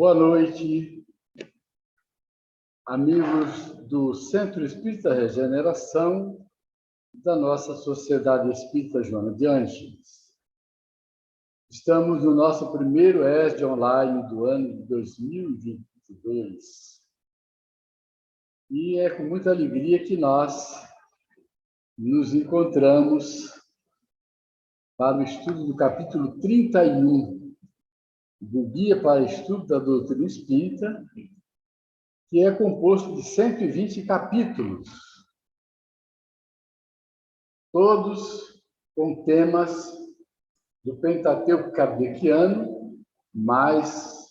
Boa noite, amigos do Centro Espírita Regeneração da nossa Sociedade Espírita Joana de Ângeles. Estamos no nosso primeiro ESD online do ano de 2022. E é com muita alegria que nós nos encontramos para o estudo do capítulo 31 do Guia para Estudo da Doutrina Espírita, que é composto de 120 capítulos, todos com temas do Pentateuco Kardeciano, mais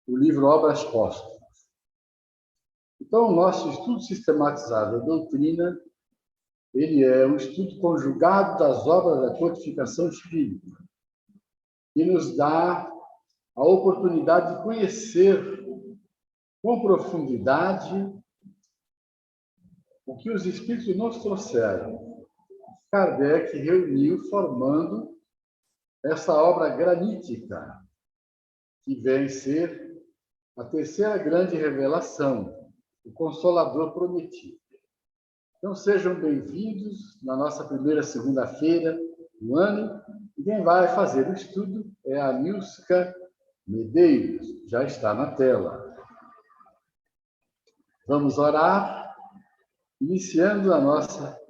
o livro Obras Póstumas. Então, o nosso estudo sistematizado da doutrina, ele é um estudo conjugado das obras da codificação espírita, que nos dá a oportunidade de conhecer com profundidade o que os Espíritos nos trouxeram. Kardec reuniu formando essa obra granítica, que vem ser a terceira grande revelação, o Consolador Prometido. Então, sejam bem-vindos na nossa primeira segunda-feira do ano. E quem vai fazer o estudo é a Nilska Medeiros, já está na tela. Vamos orar, iniciando a nossa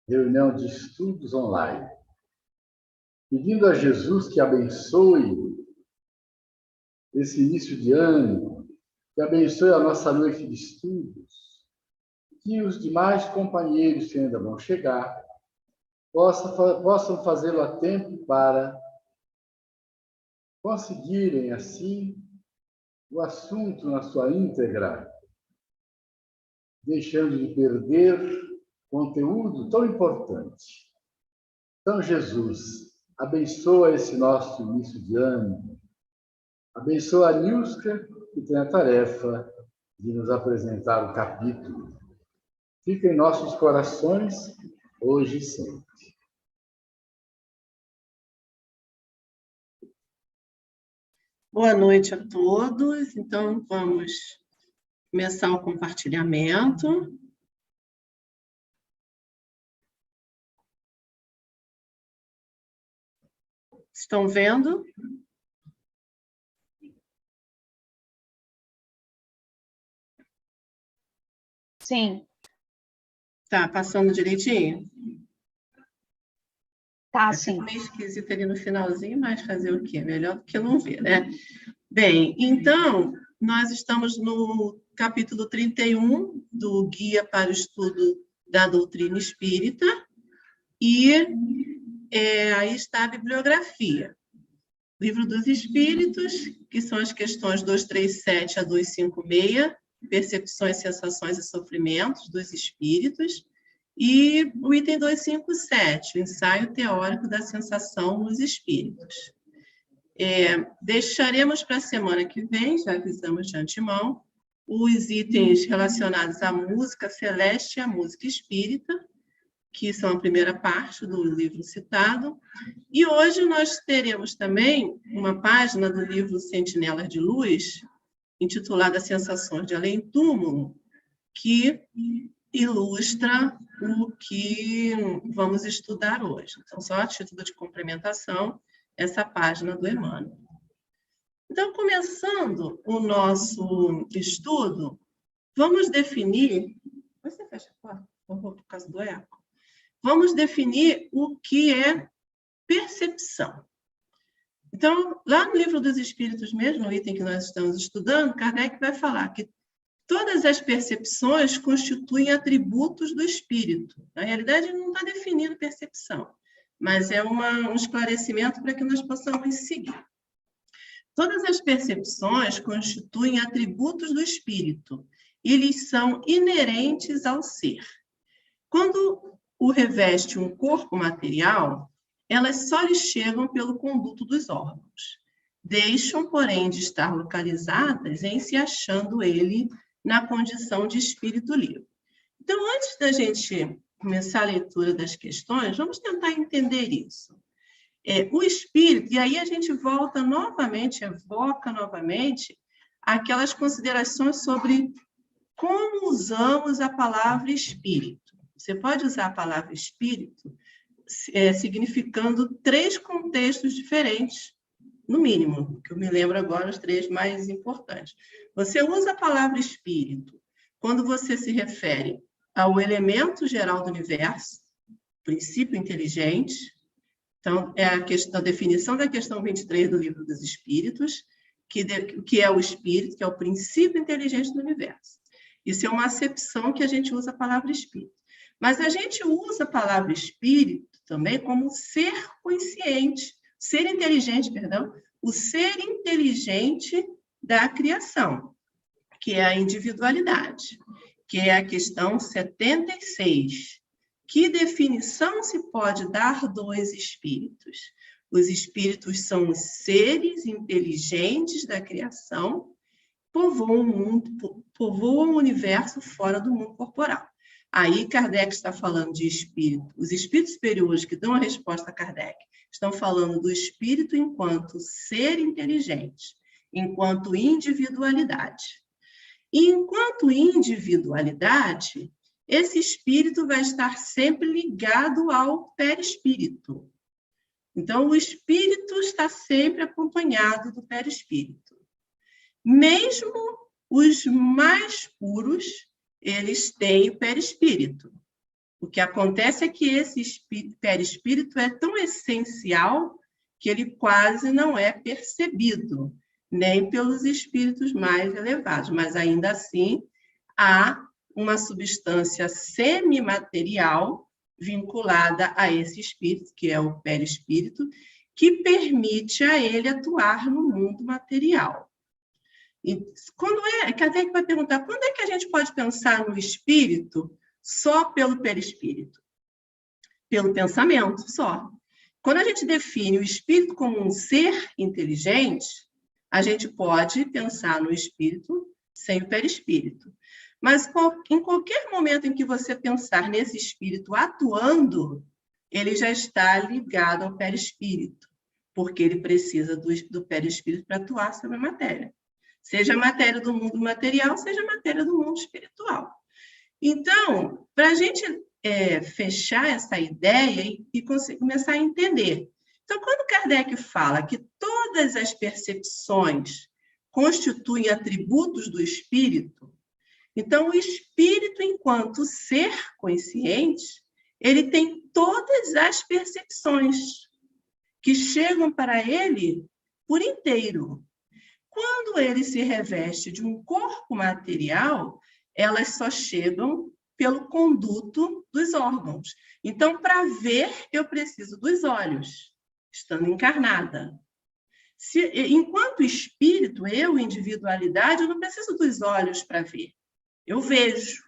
reunião de estudos online, pedindo a Jesus que abençoe esse início de ano, que abençoe a nossa noite de estudos, que os demais companheiros que ainda vão chegar possam fazê-lo a tempo para conseguirem, assim, o assunto na sua íntegra, deixando de perder conteúdo tão importante. Então, Jesus, abençoa esse nosso início de ano. Abençoa a Nilska, que tem a tarefa de nos apresentar o capítulo. Fica em nossos corações, hoje e sempre. Boa noite a todos. Então, vamos começar o compartilhamento. Estão vendo? Sim. Tá passando direitinho? Tá, sim. Fica meio esquisito ali no finalzinho, mas fazer o quê? Melhor do que não ver, né? Bem, então, nós estamos no capítulo 31 do Guia para o Estudo da Doutrina Espírita, e aí está a bibliografia. Livro dos Espíritos, que são as questões 237 a 256, Percepções, Sensações e Sofrimentos dos Espíritos, e o item 257, o Ensaio Teórico da Sensação nos Espíritos. Deixaremos para a semana que vem, já avisamos de antemão, os itens relacionados à música celeste e à música espírita, que são a primeira parte do livro citado. E hoje nós teremos também uma página do livro Sentinelas de Luz, intitulada Sensações de Além-Túmulo, que ilustra o que vamos estudar hoje. Então, só a título de complementação, essa página do Emmanuel. Então, começando o nosso estudo, vamos definir... Você fecha a porta, por causa do eco? Vamos definir o que é percepção. Então, lá no Livro dos Espíritos mesmo, no item que nós estamos estudando, Kardec vai falar que todas as percepções constituem atributos do espírito. Na realidade, ele não está definindo percepção, mas é um esclarecimento para que nós possamos seguir. Todas as percepções constituem atributos do espírito. Eles são inerentes ao ser. Quando o reveste um corpo material, elas só lhe chegam pelo conduto dos órgãos. Deixam, porém, de estar localizadas em se achando ele na condição de espírito livre. Então, antes da gente começar a leitura das questões, vamos tentar entender isso. O espírito, e aí a gente volta novamente, evoca novamente aquelas considerações sobre como usamos a palavra espírito. Você pode usar a palavra espírito significando 3 contextos diferentes, no mínimo, que eu me lembro agora, os 3 mais importantes. Você usa a palavra espírito quando você se refere ao elemento geral do universo, princípio inteligente. Então, é a definição da questão 23 do Livro dos Espíritos, que é o espírito, que é o princípio inteligente do universo. Isso é uma acepção que a gente usa a palavra espírito. Mas a gente usa a palavra espírito também como ser consciente, ser inteligente, perdão, o ser inteligente da criação, que é a individualidade, que é a questão 76. Que definição se pode dar dos espíritos? Os espíritos são os seres inteligentes da criação, povoam o universo fora do mundo corporal. Aí Kardec está falando de espírito. Os espíritos superiores que dão a resposta a Kardec estão falando do espírito enquanto ser inteligente, enquanto individualidade. E enquanto individualidade, esse espírito vai estar sempre ligado ao perispírito. Então, o espírito está sempre acompanhado do perispírito. Mesmo os mais puros, eles têm o perispírito. O que acontece é que esse perispírito é tão essencial que ele quase não é percebido, nem pelos espíritos mais elevados, mas ainda assim há uma substância semimaterial vinculada a esse espírito, que é o perispírito, que permite a ele atuar no mundo material. E Kardec vai perguntar, quando é que a gente pode pensar no espírito só pelo perispírito? Pelo pensamento, só. Quando a gente define o espírito como um ser inteligente, a gente pode pensar no espírito sem o perispírito. Mas em qualquer momento em que você pensar nesse espírito atuando, ele já está ligado ao perispírito, porque ele precisa do perispírito para atuar sobre a matéria. Seja a matéria do mundo material, seja a matéria do mundo espiritual. Então, para a gente fechar essa ideia e começar a entender. Então, quando Kardec fala que todas as percepções constituem atributos do espírito, então o espírito, enquanto ser consciente, ele tem todas as percepções que chegam para ele por inteiro. Quando ele se reveste de um corpo material, elas só chegam pelo conduto dos órgãos. Então, para ver, eu preciso dos olhos, estando encarnada. Enquanto espírito, individualidade, eu não preciso dos olhos para ver. Eu vejo.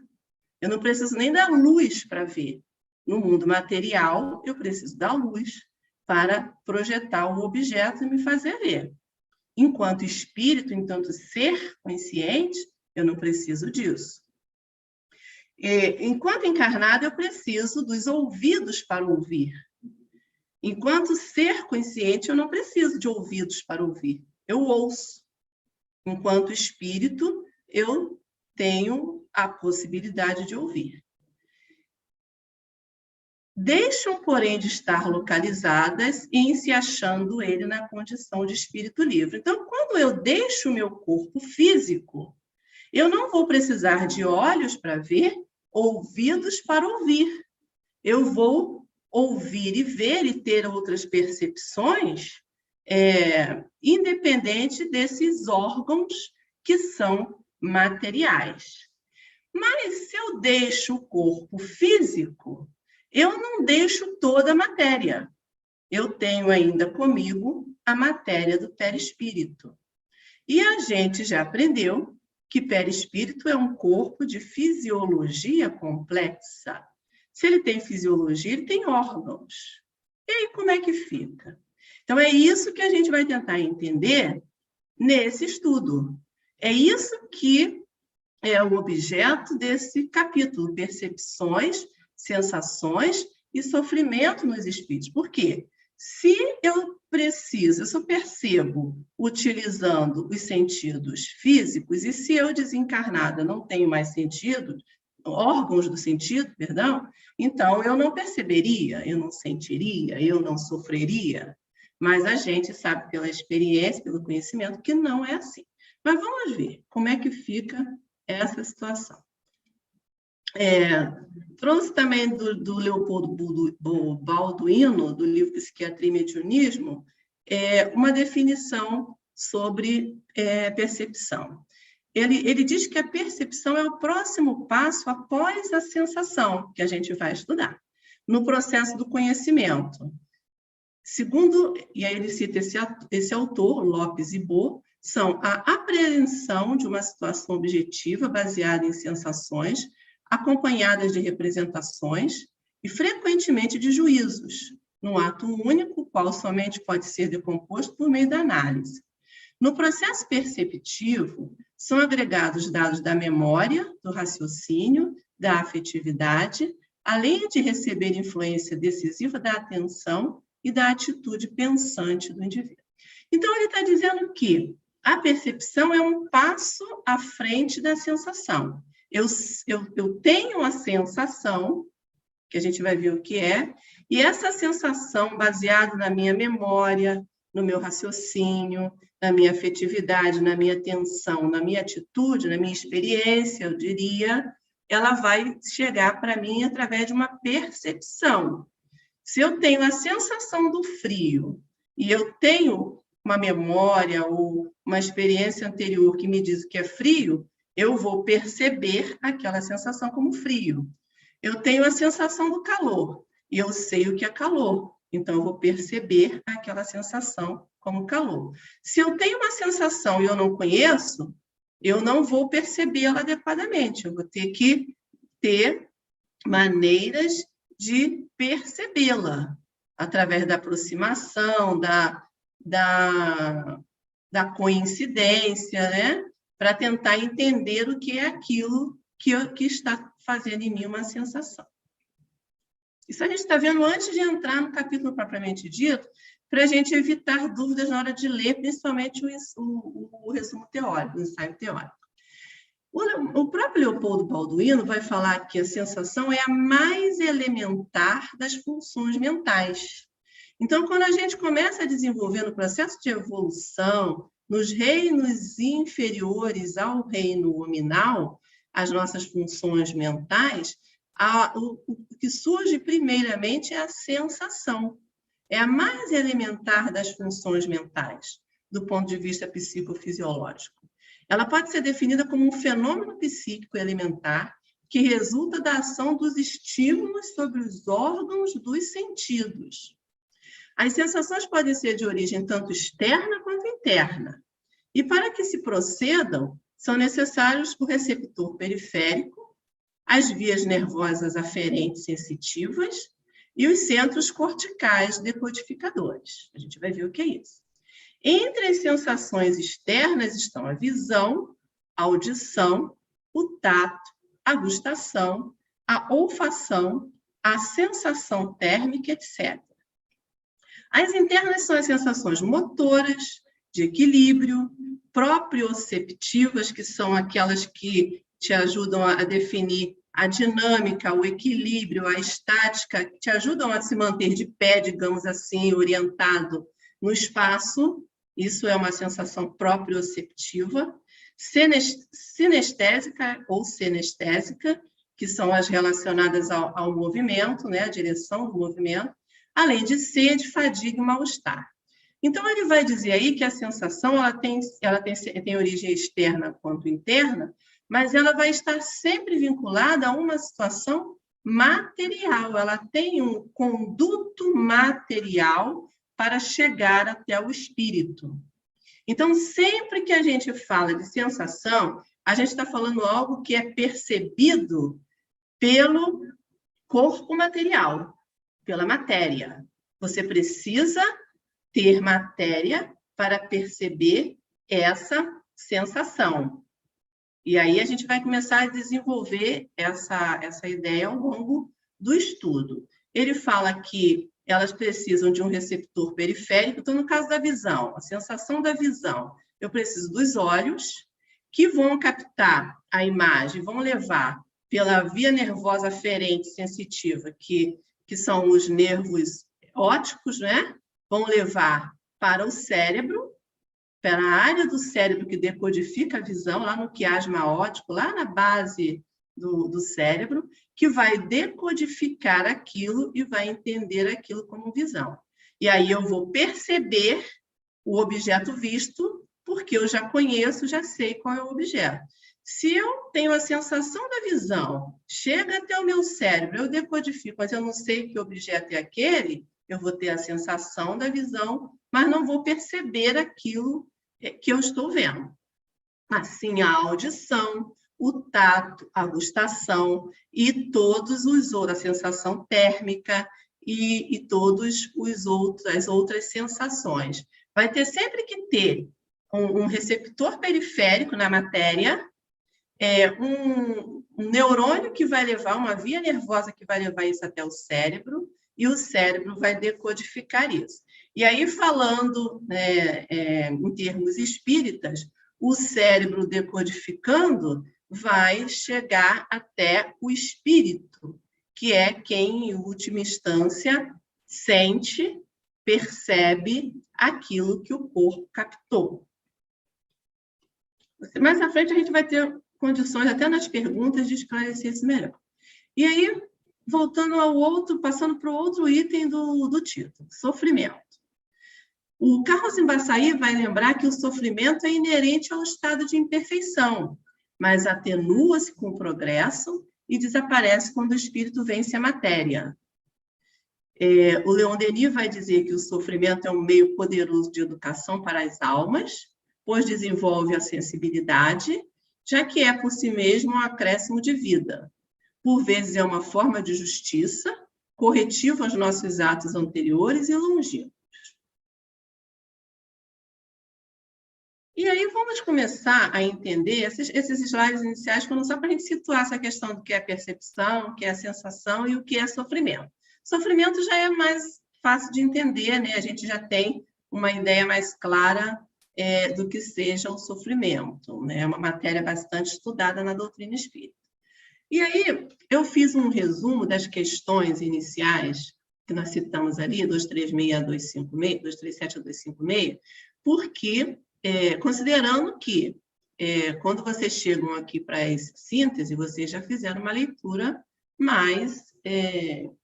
Eu não preciso nem da luz para ver. No mundo material, eu preciso da luz para projetar o objeto e me fazer ver. Enquanto espírito, enquanto ser consciente, eu não preciso disso. Enquanto encarnado, eu preciso dos ouvidos para ouvir. Enquanto ser consciente, eu não preciso de ouvidos para ouvir. Eu ouço. Enquanto espírito, eu tenho a possibilidade de ouvir. Deixam, porém, de estar localizadas em se achando ele na condição de espírito livre. Então, quando eu deixo o meu corpo físico, eu não vou precisar de olhos para ver, ouvidos para ouvir. Eu vou ouvir e ver e ter outras percepções, independente desses órgãos que são materiais. Mas se eu deixo o corpo físico, eu não deixo toda a matéria. Eu tenho ainda comigo a matéria do perispírito. E a gente já aprendeu que perispírito é um corpo de fisiologia complexa. Se ele tem fisiologia, ele tem órgãos. E aí, como é que fica? Então, é isso que a gente vai tentar entender nesse estudo. É isso que é o objeto desse capítulo, percepções, sensações e sofrimento nos espíritos. Por quê? Se eu percebo utilizando os sentidos físicos, e se eu desencarnada não tenho mais sentido, órgãos do sentido, perdão, então eu não perceberia, eu não sentiria, eu não sofreria. Mas a gente sabe pela experiência, pelo conhecimento, que não é assim. Mas vamos ver como é que fica essa situação. Trouxe também do Leopoldo Balduino, do livro Psiquiatria e Mediunismo, uma definição sobre percepção. Ele diz que a percepção é o próximo passo após a sensação, que a gente vai estudar, no processo do conhecimento. Segundo, e aí ele cita esse autor, Lopes e Bo, são a apreensão de uma situação objetiva baseada em sensações, acompanhadas de representações e, frequentemente, de juízos, num ato único, o qual somente pode ser decomposto por meio da análise. No processo perceptivo, são agregados dados da memória, do raciocínio, da afetividade, além de receber influência decisiva da atenção e da atitude pensante do indivíduo. Então, ele está dizendo que a percepção é um passo à frente da sensação. Eu tenho a sensação, que a gente vai ver o que é, e essa sensação, baseada na minha memória, no meu raciocínio, na minha afetividade, na minha atenção, na minha atitude, na minha experiência, eu diria, ela vai chegar para mim através de uma percepção. Se eu tenho a sensação do frio e eu tenho uma memória ou uma experiência anterior que me diz que é frio, eu vou perceber aquela sensação como frio. Eu tenho a sensação do calor e eu sei o que é calor, então eu vou perceber aquela sensação como calor. Se eu tenho uma sensação e eu não conheço, eu não vou percebê-la adequadamente, eu vou ter que ter maneiras de percebê-la através da aproximação, da coincidência, né? Para tentar entender o que é aquilo que está fazendo em mim uma sensação. Isso a gente está vendo antes de entrar no capítulo propriamente dito, para a gente evitar dúvidas na hora de ler, principalmente o resumo teórico, o ensaio teórico. O próprio Leopoldo Balduino vai falar que a sensação é a mais elementar das funções mentais. Então, quando a gente começa a desenvolver no processo de evolução, nos reinos inferiores ao reino nominal, as nossas funções mentais, o que surge primeiramente é a sensação. É a mais elementar das funções mentais, do ponto de vista psicofisiológico. Ela pode ser definida como um fenômeno psíquico elementar que resulta da ação dos estímulos sobre os órgãos dos sentidos. As sensações podem ser de origem tanto externa quanto interna. E para que se procedam, são necessários o receptor periférico, as vias nervosas aferentes sensitivas e os centros corticais decodificadores. A gente vai ver o que é isso. Entre as sensações externas estão a visão, a audição, o tato, a gustação, a olfação, a sensação térmica, etc. As internas são as sensações motoras, de equilíbrio, proprioceptivas, que são aquelas que te ajudam a definir a dinâmica, o equilíbrio, a estática, que te ajudam a se manter de pé, digamos assim, orientado no espaço. Isso é uma sensação proprioceptiva. Sinestésica ou senestésica, que são as relacionadas ao movimento, né, a direção do movimento, além de sede, fadiga e mal-estar. Então, ele vai dizer aí que a sensação ela tem origem externa quanto interna, mas ela vai estar sempre vinculada a uma situação material. Ela tem um conduto material para chegar até o espírito. Então, sempre que a gente fala de sensação, a gente está falando algo que é percebido pelo corpo material, pela matéria. Você precisa ter matéria para perceber essa sensação. E aí a gente vai começar a desenvolver essa ideia ao longo do estudo. Ele fala que elas precisam de um receptor periférico. Então, no caso da visão, a sensação da visão, eu preciso dos olhos, que vão captar a imagem, vão levar pela via nervosa aferente sensitiva, que são os nervos ópticos, né? Vão levar para o cérebro, para a área do cérebro que decodifica a visão, lá no quiasma óptico, lá na base do cérebro, que vai decodificar aquilo e vai entender aquilo como visão. E aí eu vou perceber o objeto visto, porque eu já conheço, já sei qual é o objeto. Se eu tenho a sensação da visão, chega até o meu cérebro, eu decodifico, mas eu não sei que objeto é aquele, eu vou ter a sensação da visão, mas não vou perceber aquilo que eu estou vendo. Assim, a audição, o tato, a gustação e todos os outros, a sensação térmica e todos as outras sensações. Vai ter sempre que ter um receptor periférico na matéria, um neurônio que vai levar, uma via nervosa que vai levar isso até o cérebro, e o cérebro vai decodificar isso. E aí, falando em termos espíritas, o cérebro decodificando vai chegar até o espírito, que é quem, em última instância, sente, percebe aquilo que o corpo captou. Mais à frente, a gente vai ter condições, até nas perguntas, de esclarecer isso melhor. E aí, voltando ao outro, passando para o outro item do título, sofrimento. O Carlos Embaçaí vai lembrar que o sofrimento é inerente ao estado de imperfeição, mas atenua-se com o progresso e desaparece quando o espírito vence a matéria. O Leon Denis vai dizer que o sofrimento é um meio poderoso de educação para as almas, pois desenvolve a sensibilidade, já que é por si mesmo um acréscimo de vida. Por vezes é uma forma de justiça, corretivo aos nossos atos anteriores e longínquos. E aí vamos começar a entender esses slides iniciais, foram só para a gente situar essa questão do que é percepção, o que é sensação e o que é sofrimento. Sofrimento já é mais fácil de entender, né? A gente já tem uma ideia mais clara do que seja o sofrimento, né? É uma matéria bastante estudada na doutrina espírita. E aí eu fiz um resumo das questões iniciais que nós citamos ali, 237 a 256, porque considerando que quando vocês chegam aqui para essa síntese, vocês já fizeram uma leitura mais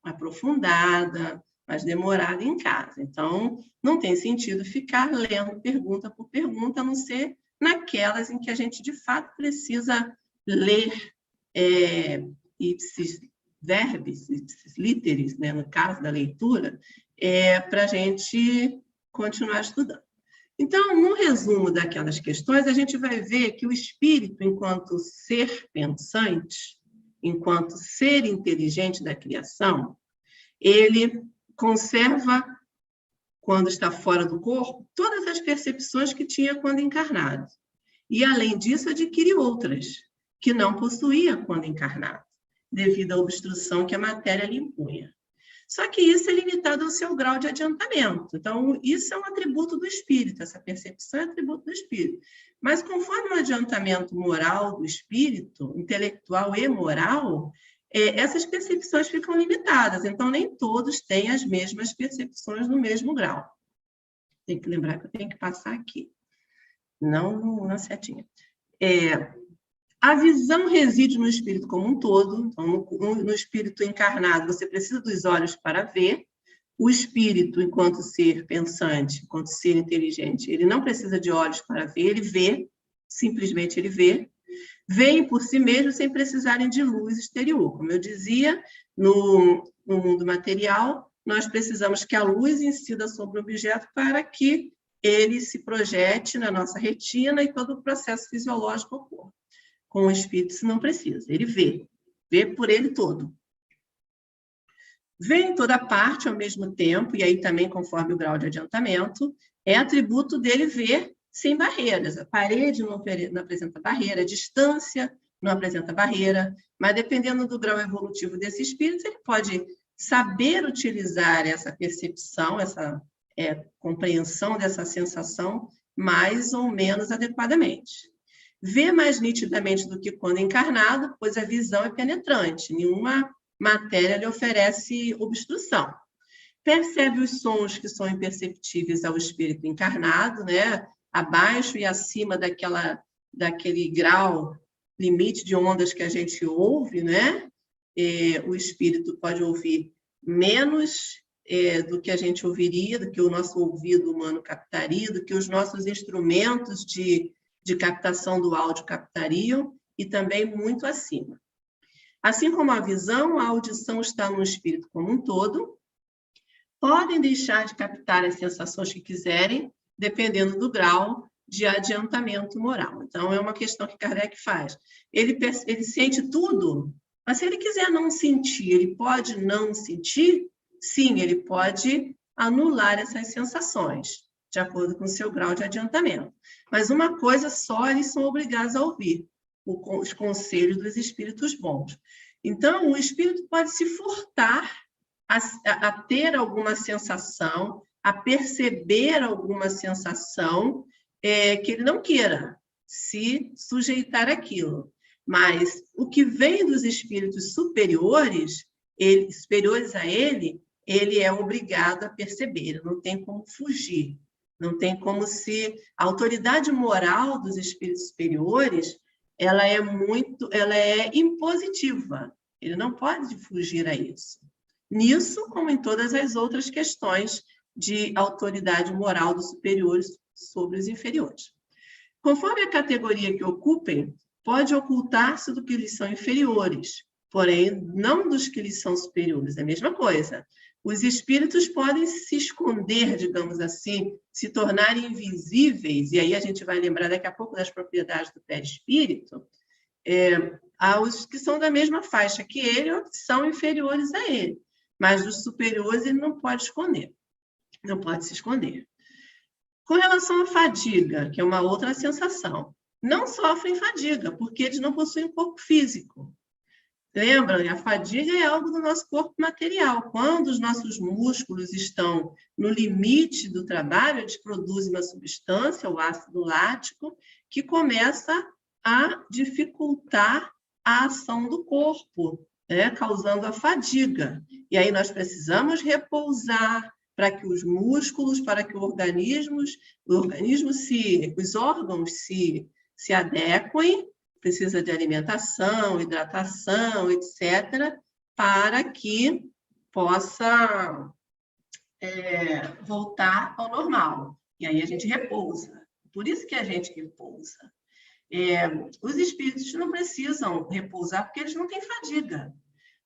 aprofundada, mais demorada em casa. Então, não tem sentido ficar lendo pergunta por pergunta, a não ser naquelas em que a gente, de fato, precisa ler ipsis verbis, ipsis literis, né, no caso da leitura, para a gente continuar estudando. Então, no resumo daquelas questões, a gente vai ver que o espírito, enquanto ser pensante, enquanto ser inteligente da criação, ele conserva, quando está fora do corpo, todas as percepções que tinha quando encarnado. E, além disso, adquire outras, que não possuía quando encarnado, devido à obstrução que a matéria lhe impunha. Só que isso é limitado ao seu grau de adiantamento. Então, isso é um atributo do espírito, essa percepção é atributo do espírito. Mas, conforme o adiantamento moral do espírito, intelectual e moral, essas percepções ficam limitadas. Então, nem todos têm as mesmas percepções no mesmo grau. Tem que lembrar que eu tenho que passar aqui, não na setinha. A visão reside no espírito como um todo. Então, no espírito encarnado, você precisa dos olhos para ver. O espírito, enquanto ser pensante, enquanto ser inteligente, ele não precisa de olhos para ver, ele vê, simplesmente ele vê. Veem por si mesmo sem precisarem de luz exterior. Como eu dizia, no mundo material, nós precisamos que a luz incida sobre o objeto para que ele se projete na nossa retina e todo o processo fisiológico ocorra. Com o espírito, isso não precisa. Ele vê por ele todo. Vê em toda parte ao mesmo tempo, e aí também, conforme o grau de adiantamento, é atributo dele ver sem barreiras. A parede não apresenta barreira, a distância não apresenta barreira, mas dependendo do grau evolutivo desse espírito, ele pode saber utilizar essa percepção, essa compreensão dessa sensação mais ou menos adequadamente. Vê mais nitidamente do que quando encarnado, pois a visão é penetrante, nenhuma matéria lhe oferece obstrução. Percebe os sons que são imperceptíveis ao espírito encarnado, né? Abaixo e acima daquele grau limite de ondas que a gente ouve, né? O espírito pode ouvir menos do que a gente ouviria, do que o nosso ouvido humano captaria, do que os nossos instrumentos de captação do áudio captariam, e também muito acima. Assim como a visão, a audição está no espírito como um todo, podem deixar de captar as sensações que quiserem, dependendo do grau de adiantamento moral. Então, é uma questão que Kardec faz. Ele sente tudo, mas se ele quiser não sentir, ele pode não sentir? Sim, ele pode anular essas sensações, de acordo com o seu grau de adiantamento. Mas uma coisa só eles são obrigados a ouvir, os conselhos dos espíritos bons. Então, o espírito pode se furtar a ter alguma sensação, a perceber alguma sensação que ele não queira se sujeitar àquilo. Mas o que vem dos espíritos superiores, superiores a ele é obrigado a perceber, não tem como fugir. Não tem como se... A autoridade moral dos espíritos superiores, ela é impositiva. Ele não pode fugir a isso. Nisso, como em todas as outras questões de autoridade moral dos superiores sobre os inferiores. Conforme a categoria que ocupem, pode ocultar-se do que lhes são inferiores, porém, não dos que lhes são superiores. É a mesma coisa. Os espíritos podem se esconder, digamos assim, se tornarem invisíveis, e aí a gente vai lembrar daqui a pouco das propriedades do perispírito, aos que são da mesma faixa que ele ou que são inferiores a ele. Mas dos superiores ele não pode esconder, não pode se esconder. Com relação à fadiga, que é uma outra sensação, não sofrem fadiga, porque eles não possuem corpo físico. Lembram? A fadiga é algo do nosso corpo material. Quando os nossos músculos estão no limite do trabalho, eles produzem uma substância, o ácido lático, que começa a dificultar a ação do corpo, né? Causando a fadiga. E aí nós precisamos repousar para que os músculos, para que os órgãos se adequem, precisa de alimentação, hidratação, etc., para que possa voltar ao normal. E aí a gente repousa. Por isso que a gente repousa. Os espíritos não precisam repousar porque eles não têm fadiga,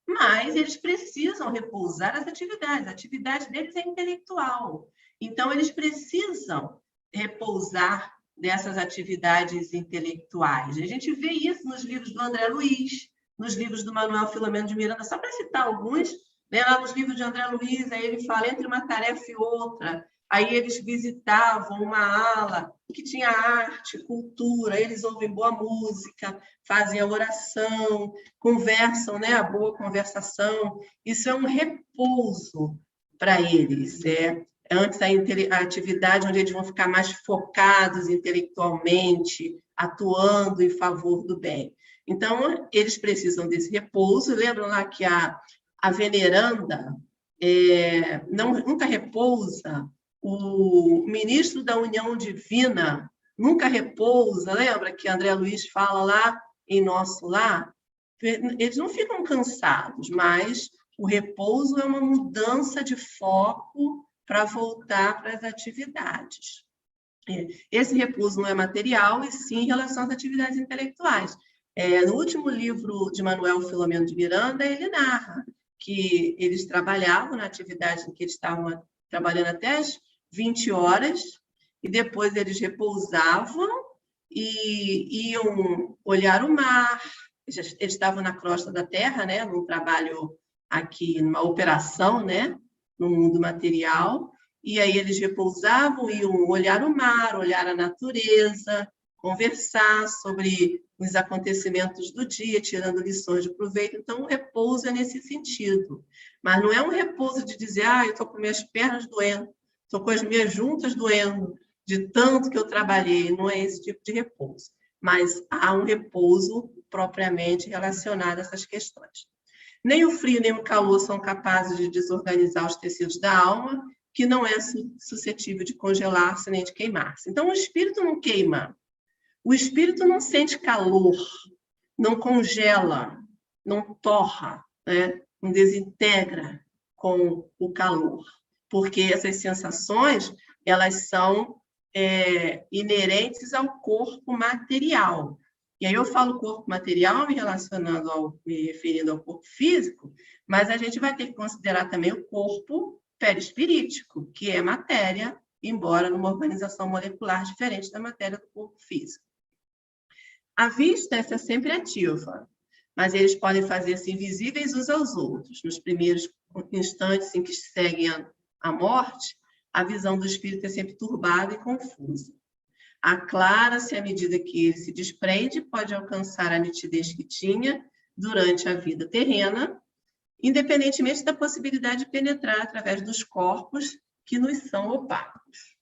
mas eles precisam repousar as atividades. A atividade deles é intelectual. Então, eles precisam repousar dessas atividades intelectuais. A gente vê isso nos livros do André Luiz, nos livros do Manuel Filomeno de Miranda, só para citar alguns, né? Lá nos livros de André Luiz, aí ele fala entre uma tarefa e outra, aí eles visitavam uma ala que tinha arte, cultura, eles ouvem boa música, fazem a oração, conversam, né? A boa conversação, isso é um repouso para eles, antes a atividade onde eles vão ficar mais focados intelectualmente, atuando em favor do bem. Então, eles precisam desse repouso. Lembram lá que a veneranda nunca repousa, o ministro da União Divina nunca repousa, lembra que André Luiz fala lá em Nosso Lar? Eles não ficam cansados, mas o repouso é uma mudança de foco para voltar para as atividades. Esse repouso não é material, e sim em relação às atividades intelectuais. No último livro de Manuel Filomeno de Miranda, ele narra que eles trabalhavam na atividade em que eles estavam trabalhando até as 20 horas, e depois eles repousavam e iam olhar o mar. Eles estavam na crosta da terra, né, num trabalho aqui, numa operação, né, no mundo material, e aí eles repousavam, iam olhar o mar, olhar a natureza, conversar sobre os acontecimentos do dia, tirando lições de proveito. Então, o repouso é nesse sentido. Mas não é um repouso de dizer, eu estou com minhas pernas doendo, estou com as minhas juntas doendo, de tanto que eu trabalhei. Não é esse tipo de repouso. Mas há um repouso propriamente relacionado a essas questões. Nem o frio nem o calor são capazes de desorganizar os tecidos da alma, que não é suscetível de congelar-se nem de queimar-se. Então, o espírito não queima. O espírito não sente calor, não congela, não torra, né? Não desintegra com o calor, porque essas sensações, elas são inerentes ao corpo material. E aí eu falo corpo material me referindo ao corpo físico, mas a gente vai ter que considerar também o corpo perispirítico, que é matéria, embora numa organização molecular diferente da matéria do corpo físico. A vista, essa é sempre ativa, mas eles podem fazer-se invisíveis uns aos outros. Nos primeiros instantes em que seguem a morte, a visão do espírito é sempre turbada e confusa. Aclara-se à medida que ele se desprende, pode alcançar a nitidez que tinha durante a vida terrena, independentemente da possibilidade de penetrar através dos corpos que nos são opacos.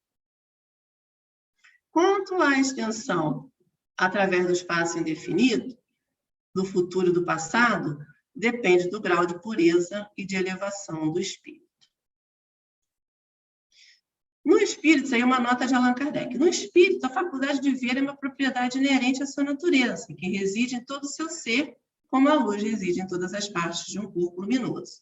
Quanto à extensão através do espaço indefinido, do futuro e do passado, depende do grau de pureza e de elevação do espírito. No espírito, isso aí é uma nota de Allan Kardec. No espírito, a faculdade de ver é uma propriedade inerente à sua natureza, que reside em todo o seu ser, como a luz reside em todas as partes de um corpo luminoso.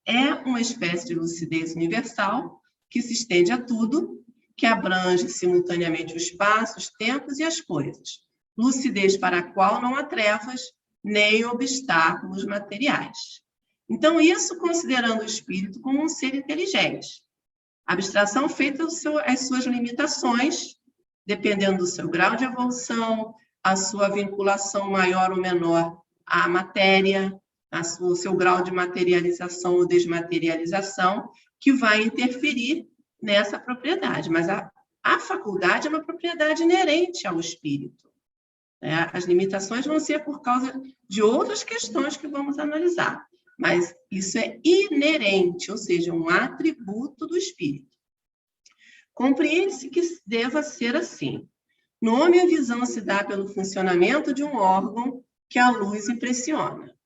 É uma espécie de lucidez universal que se estende a tudo, que abrange simultaneamente o espaço, os tempos e as coisas. Lucidez para a qual não há trevas, nem obstáculos materiais. Então, isso considerando o espírito como um ser inteligente. Abstração feita às suas limitações, dependendo do seu grau de evolução, a sua vinculação maior ou menor à matéria, o seu grau de materialização ou desmaterialização, que vai interferir nessa propriedade. Mas a faculdade é uma propriedade inerente ao espírito. As limitações vão ser por causa de outras questões que vamos analisar. Mas isso é inerente, ou seja, um atributo do espírito. Compreende-se que deva ser assim. No homem, a visão se dá pelo funcionamento de um órgão que a luz impressiona.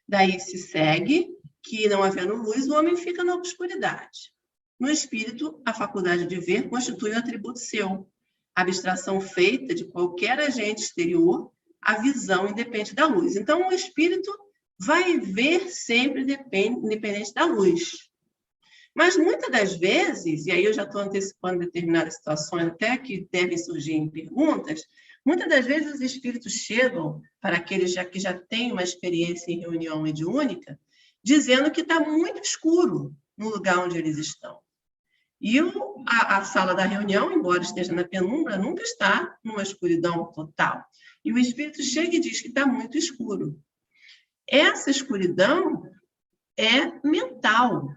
Daí se segue que, não havendo luz, o homem fica na obscuridade. No espírito, a faculdade de ver constitui um atributo seu. A abstração feita de qualquer agente exterior, a visão independe da luz. Então, o espírito vai ver sempre independente da luz. Mas, muitas das vezes, e aí eu já estou antecipando determinadas situações até que devem surgir em perguntas, muitas das vezes os espíritos chegam para aqueles que já têm uma experiência em reunião mediúnica, dizendo que está muito escuro no lugar onde eles estão. E a sala da reunião, embora esteja na penumbra, nunca está numa escuridão total. E o espírito chega e diz que está muito escuro. Essa escuridão é mental.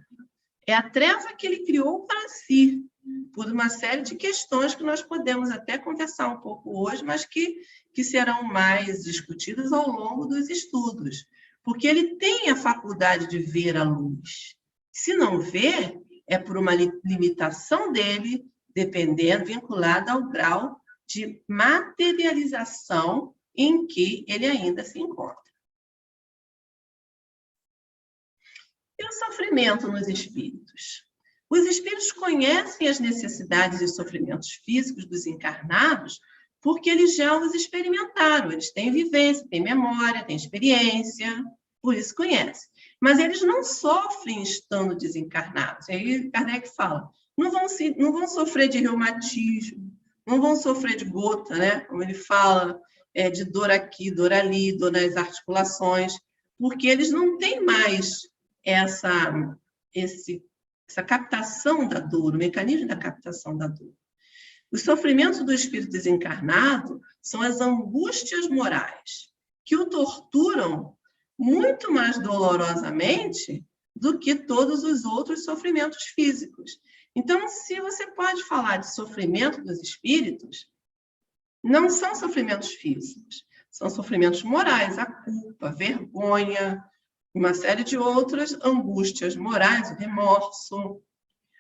É a treva que ele criou para si, por uma série de questões que nós podemos até conversar um pouco hoje, mas que serão mais discutidas ao longo dos estudos. Porque ele tem a faculdade de ver a luz. Se não vê, é por uma limitação dele, vinculada ao grau de materialização em que ele ainda se encontra. E o sofrimento nos espíritos? Os espíritos conhecem as necessidades e sofrimentos físicos dos encarnados porque eles já os experimentaram, eles têm vivência, têm memória, têm experiência, por isso conhecem. Mas eles não sofrem estando desencarnados. Aí Kardec fala, não vão sofrer de reumatismo, não vão sofrer de gota, né? Como ele fala, de dor aqui, dor ali, dor nas articulações, porque eles não têm mais essa captação da dor, o mecanismo da captação da dor. Os sofrimentos do espírito desencarnado são as angústias morais, que o torturam muito mais dolorosamente do que todos os outros sofrimentos físicos. Então, se você pode falar de sofrimento dos espíritos, não são sofrimentos físicos, são sofrimentos morais, a culpa, a vergonha, uma série de outras angústias morais, o remorso,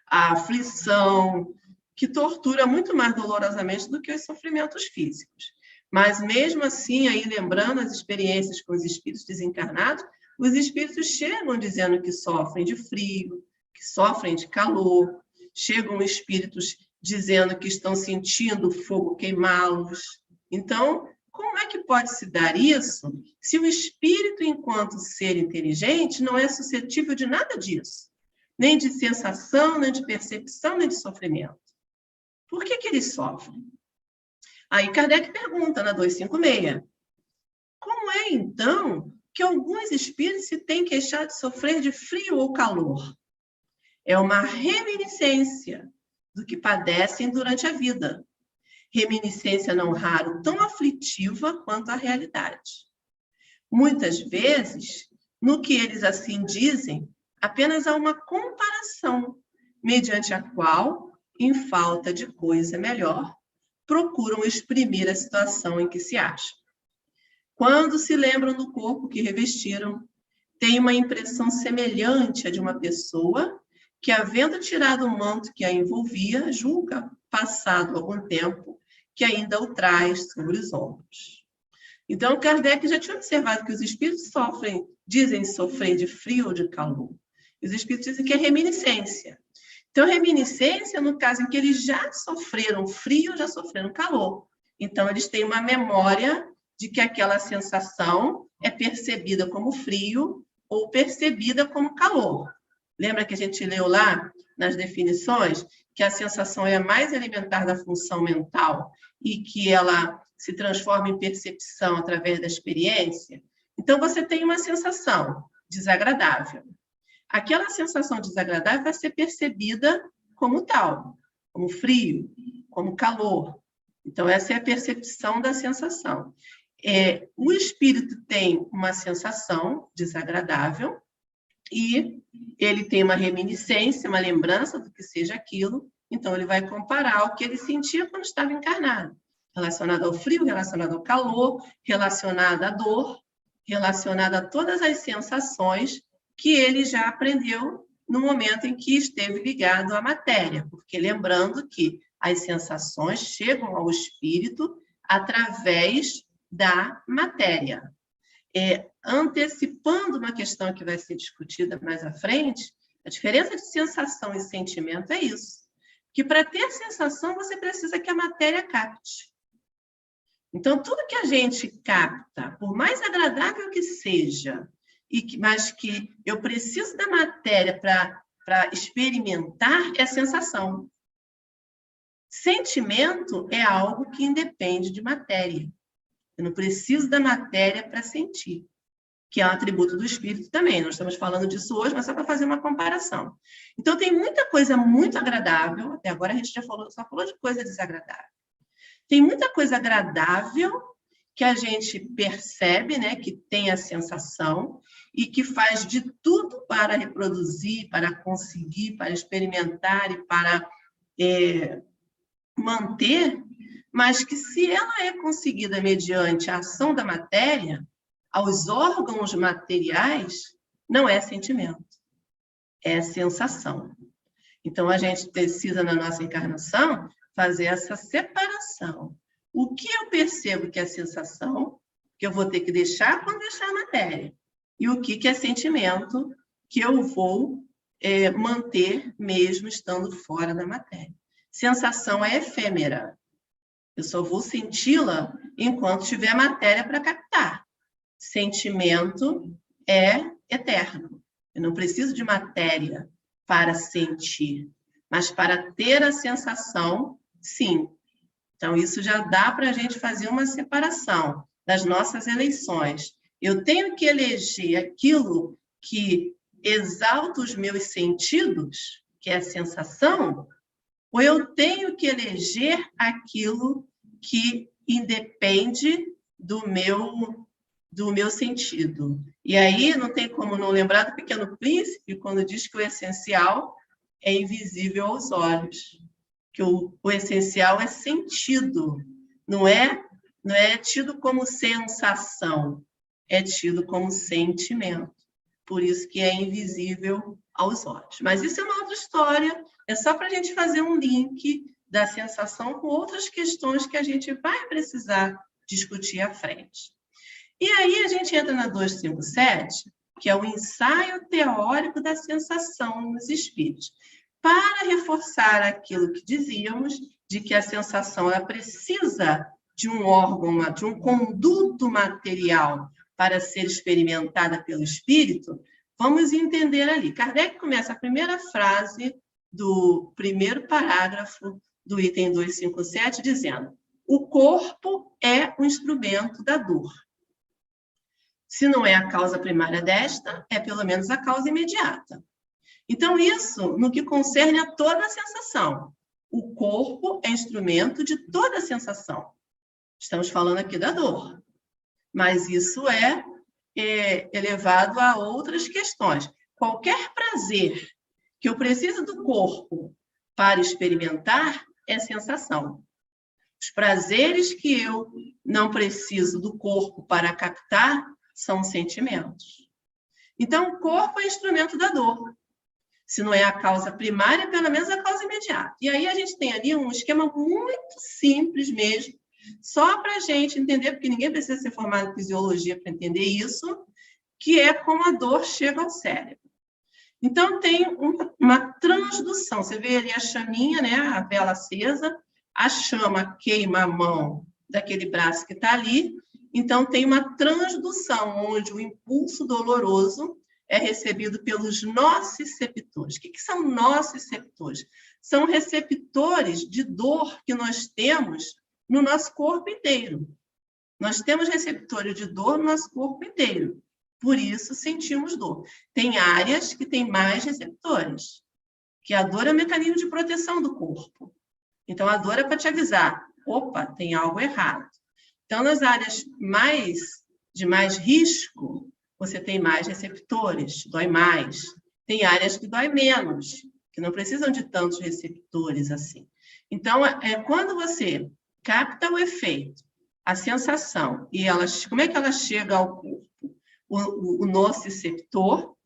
a aflição, que tortura muito mais dolorosamente do que os sofrimentos físicos. Mas, mesmo assim, aí lembrando as experiências com os espíritos desencarnados, os espíritos chegam dizendo que sofrem de frio, que sofrem de calor, chegam espíritos dizendo que estão sentindo o fogo queimá-los. Então, como é que pode se dar isso se o espírito, enquanto ser inteligente, não é suscetível de nada disso? Nem de sensação, nem de percepção, nem de sofrimento. Por que eles sofrem? Aí Kardec pergunta na 256. Como é, então, que alguns espíritos se têm queixado de sofrer de frio ou calor? É uma reminiscência do que padecem durante a vida. Reminiscência não raro tão aflitiva quanto a realidade. Muitas vezes, no que eles assim dizem, apenas há uma comparação, mediante a qual, em falta de coisa melhor, procuram exprimir a situação em que se acham. Quando se lembram do corpo que revestiram, têm uma impressão semelhante à de uma pessoa que, havendo tirado o manto que a envolvia, julga, passado algum tempo, que ainda o traz sobre os ombros. Então, Kardec já tinha observado que os espíritos dizem sofrer de frio ou de calor. Os espíritos dizem que é reminiscência. Então, reminiscência, no caso em que eles já sofreram frio, já sofreram calor. Então, eles têm uma memória de que aquela sensação é percebida como frio ou percebida como calor. Lembra que a gente leu lá, nas definições, que a sensação é a mais elementar da função mental e que ela se transforma em percepção através da experiência? Então, você tem uma sensação desagradável. Aquela sensação desagradável vai ser percebida como tal, como frio, como calor. Então, essa é a percepção da sensação. O espírito tem uma sensação desagradável e ele tem uma reminiscência, uma lembrança do que seja aquilo, então ele vai comparar o que ele sentia quando estava encarnado, relacionado ao frio, relacionado ao calor, relacionado à dor, relacionado a todas as sensações que ele já aprendeu no momento em que esteve ligado à matéria, porque lembrando que as sensações chegam ao espírito através da matéria. Antecipando uma questão que vai ser discutida mais à frente, a diferença de sensação e sentimento é isso, que para ter sensação você precisa que a matéria capte. Então, tudo que a gente capta, por mais agradável que seja, mas que eu preciso da matéria para experimentar, é sensação. Sentimento é algo que independe de matéria. Eu não preciso da matéria para sentir, que é um atributo do espírito também. Nós estamos falando disso hoje, mas só para fazer uma comparação. Então, tem muita coisa muito agradável, até agora a gente só falou de coisa desagradável. Tem muita coisa agradável que a gente percebe, né, que tem a sensação e que faz de tudo para reproduzir, para conseguir, para experimentar e para manter, mas que se ela é conseguida mediante a ação da matéria, aos órgãos materiais, não é sentimento, é sensação. Então, a gente precisa, na nossa encarnação, fazer essa separação. O que eu percebo que é sensação, que eu vou ter que deixar quando deixar a matéria, e o que é sentimento, que eu vou manter mesmo estando fora da matéria. Sensação é efêmera. Eu só vou senti-la enquanto tiver matéria para captar. Sentimento é eterno. Eu não preciso de matéria para sentir, mas para ter a sensação, sim. Então, isso já dá para a gente fazer uma separação das nossas eleições. Eu tenho que eleger aquilo que exalta os meus sentidos, que é a sensação, ou eu tenho que eleger aquilo que independe do meu sentido. E aí não tem como não lembrar do Pequeno Príncipe, quando diz que o essencial é invisível aos olhos, que o essencial é sentido, Não é tido como sensação, é tido como sentimento. Por isso que é invisível aos olhos. Mas isso é uma outra história, é só para a gente fazer um link da sensação com outras questões que a gente vai precisar discutir à frente. E aí a gente entra na 257, que é o ensaio teórico da sensação nos espíritos, para reforçar aquilo que dizíamos, de que a sensação ela precisa de um órgão, de um conduto material para ser experimentada pelo espírito. Vamos entender ali. Kardec começa a primeira frase do primeiro parágrafo do item 257, dizendo: o corpo é o instrumento da dor. Se não é a causa primária desta, é pelo menos a causa imediata. Então, isso no que concerne a toda a sensação. O corpo é instrumento de toda a sensação. Estamos falando aqui da dor. Mas isso é elevado a outras questões. Qualquer prazer que eu preciso do corpo para experimentar é sensação. Os prazeres que eu não preciso do corpo para captar são sentimentos. Então, o corpo é instrumento da dor. Se não é a causa primária, pelo menos a causa imediata. E aí a gente tem ali um esquema muito simples mesmo, só para a gente entender, porque ninguém precisa ser formado em fisiologia para entender isso, que é como a dor chega ao cérebro. Então, tem uma transdução. Você vê ali a chaminha, né, a vela acesa, a chama queima a mão daquele braço que está ali. Então, tem uma transdução, onde o impulso doloroso é recebido pelos nociceptores. O que são nociceptores? São receptores de dor que nós temos no nosso corpo inteiro. Nós temos receptores de dor no nosso corpo inteiro. Por isso, sentimos dor. Tem áreas que têm mais receptores, que a dor é um mecanismo de proteção do corpo. Então, a dor é para te avisar, opa, tem algo errado. Então, nas áreas de mais risco, você tem mais receptores, dói mais. Tem áreas que dói menos, que não precisam de tantos receptores assim. Então, quando você capta o efeito, a sensação, e como é que ela chega ao corpo? O nociceptor,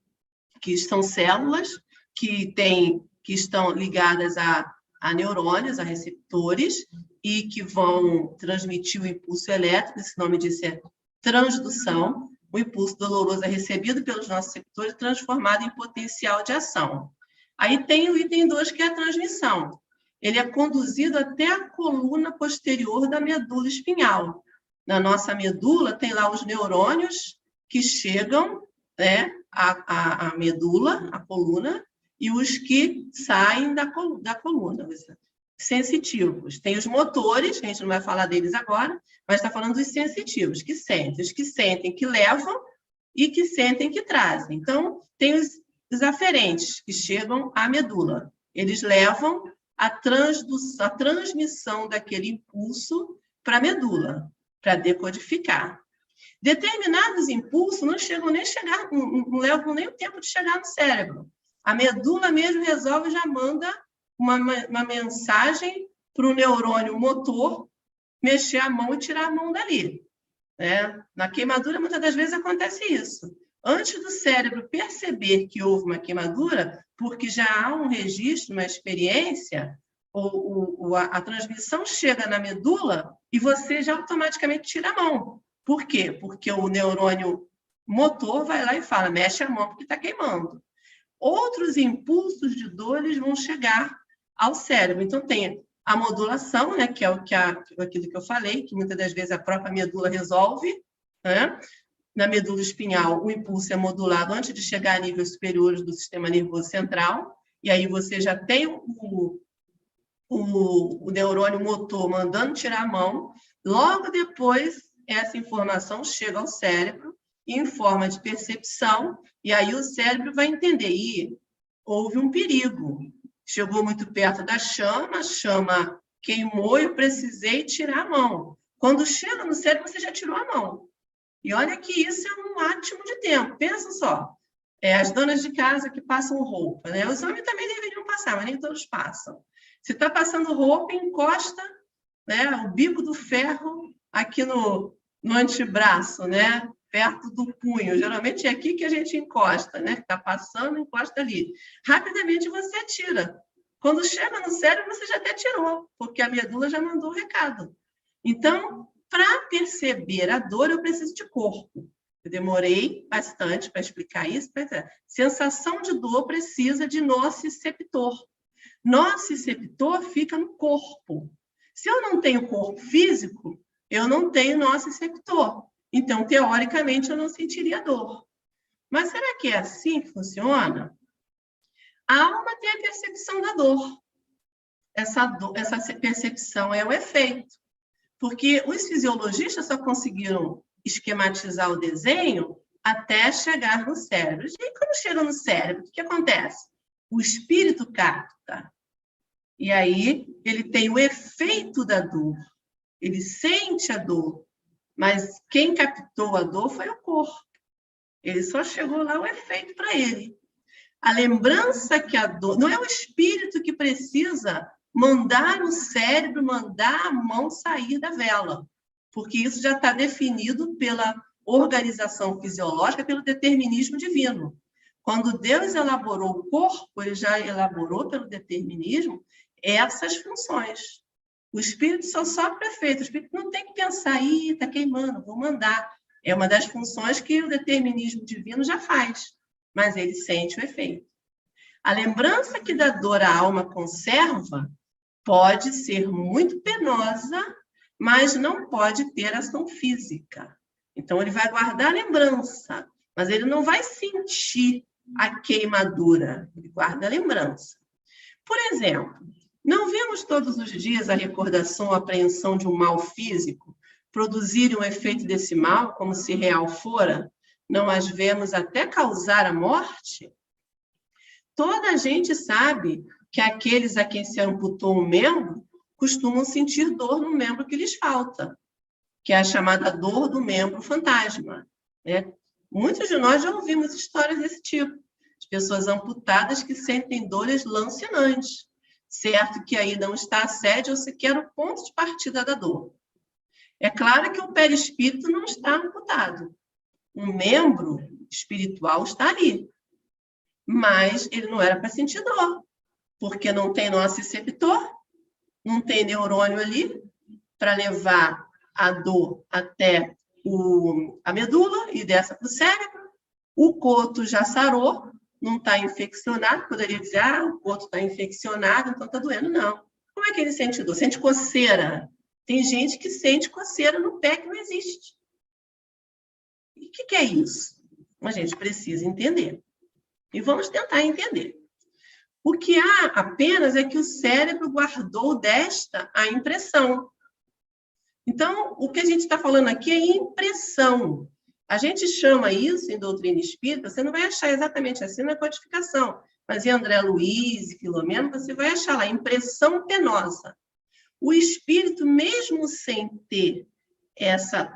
que são células que estão ligadas a neurônios, a receptores, e que vão transmitir o impulso elétrico, esse nome disso é transdução. O impulso doloroso é recebido pelos nossos receptores, transformado em potencial de ação. Aí tem o item 2, que é a transmissão. Ele é conduzido até a coluna posterior da medula espinhal. Na nossa medula, tem lá os neurônios que chegam, né, à medula, à coluna, e os que saem da coluna, sensitivos. Tem os motores, que a gente não vai falar deles agora, mas está falando dos sensitivos, que sentem. Os que sentem, que levam, e que sentem, que trazem. Então, tem os aferentes, que chegam à medula. Eles levam a transmissão daquele impulso para a medula, para decodificar. Determinados impulsos não levam nem o tempo de chegar no cérebro. A medula mesmo resolve e já manda uma mensagem para o neurônio motor mexer a mão e tirar a mão dali. Né? Na queimadura, muitas das vezes acontece isso. Antes do cérebro perceber que houve uma queimadura, porque já há um registro, uma experiência, a transmissão chega na medula e você já automaticamente tira a mão. Por quê? Porque o neurônio motor vai lá e fala, mexe a mão porque está queimando. Outros impulsos de dor eles vão chegar ao cérebro. Então, tem a modulação, né, que é aquilo que eu falei, que muitas das vezes a própria medula resolve. Né? Na medula espinhal, o impulso é modulado antes de chegar a níveis superiores do sistema nervoso central, e aí você já tem o neurônio motor mandando tirar a mão. Logo depois, essa informação chega ao cérebro em forma de percepção, e aí o cérebro vai entender, houve um perigo. Chegou muito perto da chama, a chama queimou e eu precisei tirar a mão. Quando chega no cérebro, você já tirou a mão. E olha que isso é um átimo de tempo. Pensa só, as donas de casa que passam roupa, né? Os homens também deveriam passar, mas nem todos passam. Você está passando roupa, encosta, né, o bico do ferro aqui no antebraço, né, perto do punho. Geralmente é aqui que a gente encosta, né, que está passando, encosta ali. Rapidamente você atira. Quando chega no cérebro, você já até tirou, porque a medula já mandou o recado. Então, para perceber a dor, eu preciso de corpo. Eu demorei bastante para explicar isso. Sensação de dor precisa de nociceptor. Nociceptor fica no corpo. Se eu não tenho corpo físico, eu não tenho nociceptor. Então, teoricamente, eu não sentiria dor. Mas será que é assim que funciona? A alma tem a percepção da dor. Essa percepção é o efeito. Porque os fisiologistas só conseguiram esquematizar o desenho até chegar no cérebro. E quando chega no cérebro, o que acontece? O espírito capta. E aí ele tem o efeito da dor. Ele sente a dor. Mas quem captou a dor foi o corpo. Ele só chegou lá o efeito para ele. A lembrança que a dor... Não é o espírito que precisa mandar o cérebro, mandar a mão sair da vela, porque isso já está definido pela organização fisiológica, pelo determinismo divino. Quando Deus elaborou o corpo, ele já elaborou pelo determinismo essas funções. O espírito só sopra efeito, o espírito não tem que pensar, está queimando, vou mandar. É uma das funções que o determinismo divino já faz, mas ele sente o efeito. A lembrança que da dor a alma conserva pode ser muito penosa, mas não pode ter ação física. Então, ele vai guardar a lembrança, mas ele não vai sentir a queimadura, ele guarda a lembrança. Por exemplo, não vemos todos os dias a recordação ou apreensão de um mal físico produzirem um efeito desse mal, como se real fora? Não as vemos até causar a morte? Toda a gente sabe que aqueles a quem se amputou um membro costumam sentir dor no membro que lhes falta, que é a chamada dor do membro fantasma, né? Muitos de nós já ouvimos histórias desse tipo, de pessoas amputadas que sentem dores lancinantes, certo que aí não está a sede ou sequer o ponto de partida da dor. É claro que o perispírito não está amputado, um membro espiritual está ali, mas ele não era para sentir dor, porque não tem nociceptor, não tem neurônio ali para levar a dor até a medula e dessa para o cérebro. O coto já sarou, não está infeccionado. Poderia dizer, o coto está infeccionado, então está doendo. Não. Como é que ele sente dor? Sente coceira. Tem gente que sente coceira no pé que não existe. E o que é isso? A gente precisa entender. E vamos tentar entender. O que há apenas é que o cérebro guardou desta a impressão. Então, o que a gente está falando aqui é impressão. A gente chama isso, em doutrina espírita, você não vai achar exatamente assim na codificação, mas em André Luiz e Filomeno, você vai achar lá, impressão penosa. O espírito, mesmo sem ter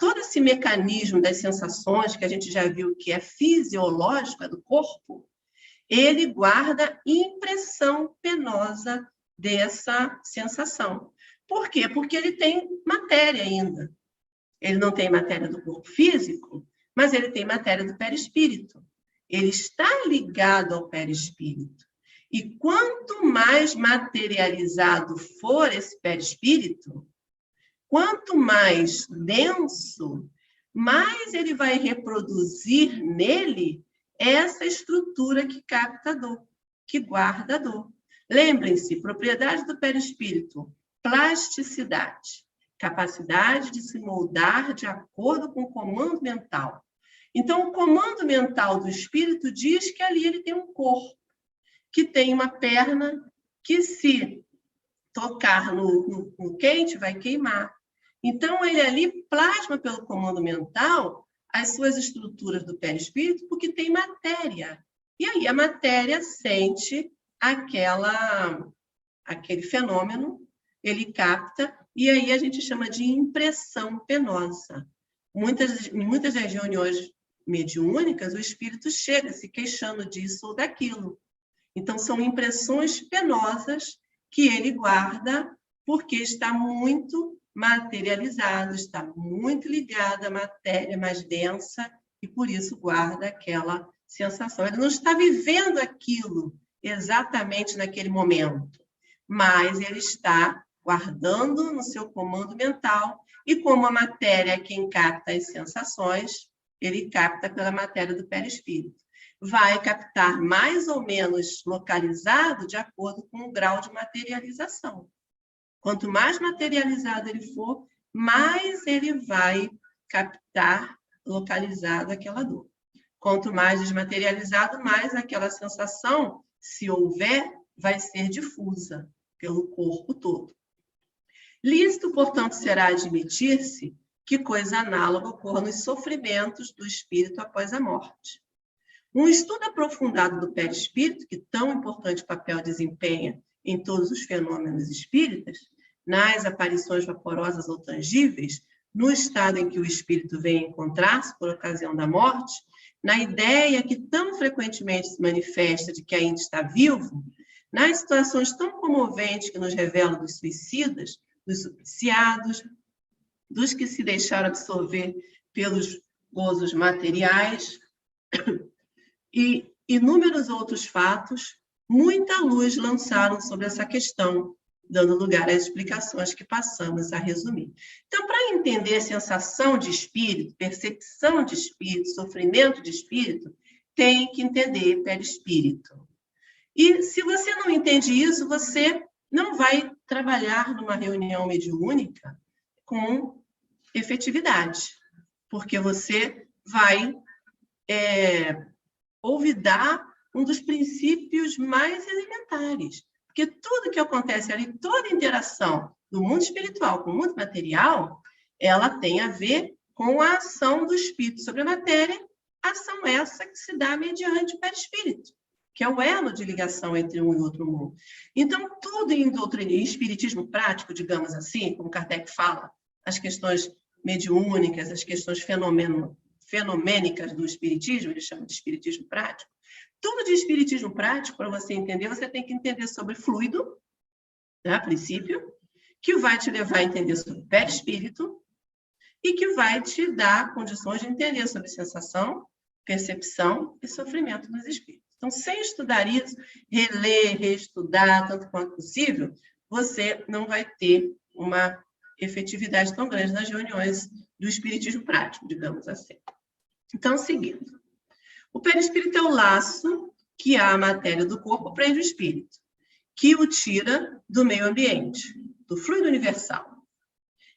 todo esse mecanismo das sensações, que a gente já viu que é fisiológico, é do corpo, ele guarda impressão penosa dessa sensação. Por quê? Porque ele tem matéria ainda. Ele não tem matéria do corpo físico, mas ele tem matéria do perispírito. Ele está ligado ao perispírito. E quanto mais materializado for esse perispírito, quanto mais denso, mais ele vai reproduzir nele essa estrutura que capta a dor, que guarda a dor. Lembrem-se, propriedade do perispírito, plasticidade, capacidade de se moldar de acordo com o comando mental. Então, o comando mental do espírito diz que ali ele tem um corpo, que tem uma perna que, se tocar no quente, vai queimar. Então, ele ali plasma pelo comando mental as suas estruturas do perispírito, porque tem matéria. E aí a matéria sente aquele fenômeno, ele capta, e aí a gente chama de impressão penosa. Em muitas das reuniões mediúnicas, o espírito chega se queixando disso ou daquilo. Então, são impressões penosas que ele guarda porque está muito materializado, está muito ligado à matéria mais densa e, por isso, guarda aquela sensação. Ele não está vivendo aquilo exatamente naquele momento, mas ele está guardando no seu comando mental, e como a matéria é quem capta as sensações, ele capta pela matéria do perispírito. Vai captar mais ou menos localizado de acordo com o grau de materialização. Quanto mais materializado ele for, mais ele vai captar localizado aquela dor. Quanto mais desmaterializado, mais aquela sensação, se houver, vai ser difusa pelo corpo todo. Lícito, portanto, será admitir-se que coisa análoga ocorra nos sofrimentos do espírito após a morte. Um estudo aprofundado do perispírito, que tão importante papel desempenha em todos os fenômenos espíritas, nas aparições vaporosas ou tangíveis, no estado em que o espírito vem encontrar-se por ocasião da morte, na ideia que tão frequentemente se manifesta de que ainda está vivo, nas situações tão comoventes que nos revelam dos suicidas, dos supliciados, dos que se deixaram absorver pelos gozos materiais e inúmeros outros fatos, muita luz lançaram sobre essa questão, dando lugar às explicações que passamos a resumir. Então, para entender sensação de espírito, percepção de espírito, sofrimento de espírito, tem que entender perispírito. E se você não entende isso, você não vai trabalhar numa reunião mediúnica com efetividade, porque você vai olvidar um dos princípios mais elementares. Porque tudo que acontece ali, toda interação do mundo espiritual com o mundo material, ela tem a ver com a ação do espírito sobre a matéria, ação essa que se dá mediante o perispírito, que é o elo de ligação entre um e outro mundo. Então, tudo em doutrina, em espiritismo prático, digamos assim, como Kardec fala, as questões mediúnicas, as questões fenomênicas do espiritismo, ele chama de espiritismo prático. Tudo de espiritismo prático, para você entender, você tem que entender sobre fluido, né, a princípio, que vai te levar a entender sobre perispírito e que vai te dar condições de entender sobre sensação, percepção e sofrimento nos espíritos. Então, sem estudar isso, reler, reestudar, tanto quanto possível, você não vai ter uma efetividade tão grande nas reuniões do espiritismo prático, digamos assim. Então, seguindo. O perispírito é o laço que a matéria do corpo prende o espírito, que o tira do meio ambiente, do fluido universal.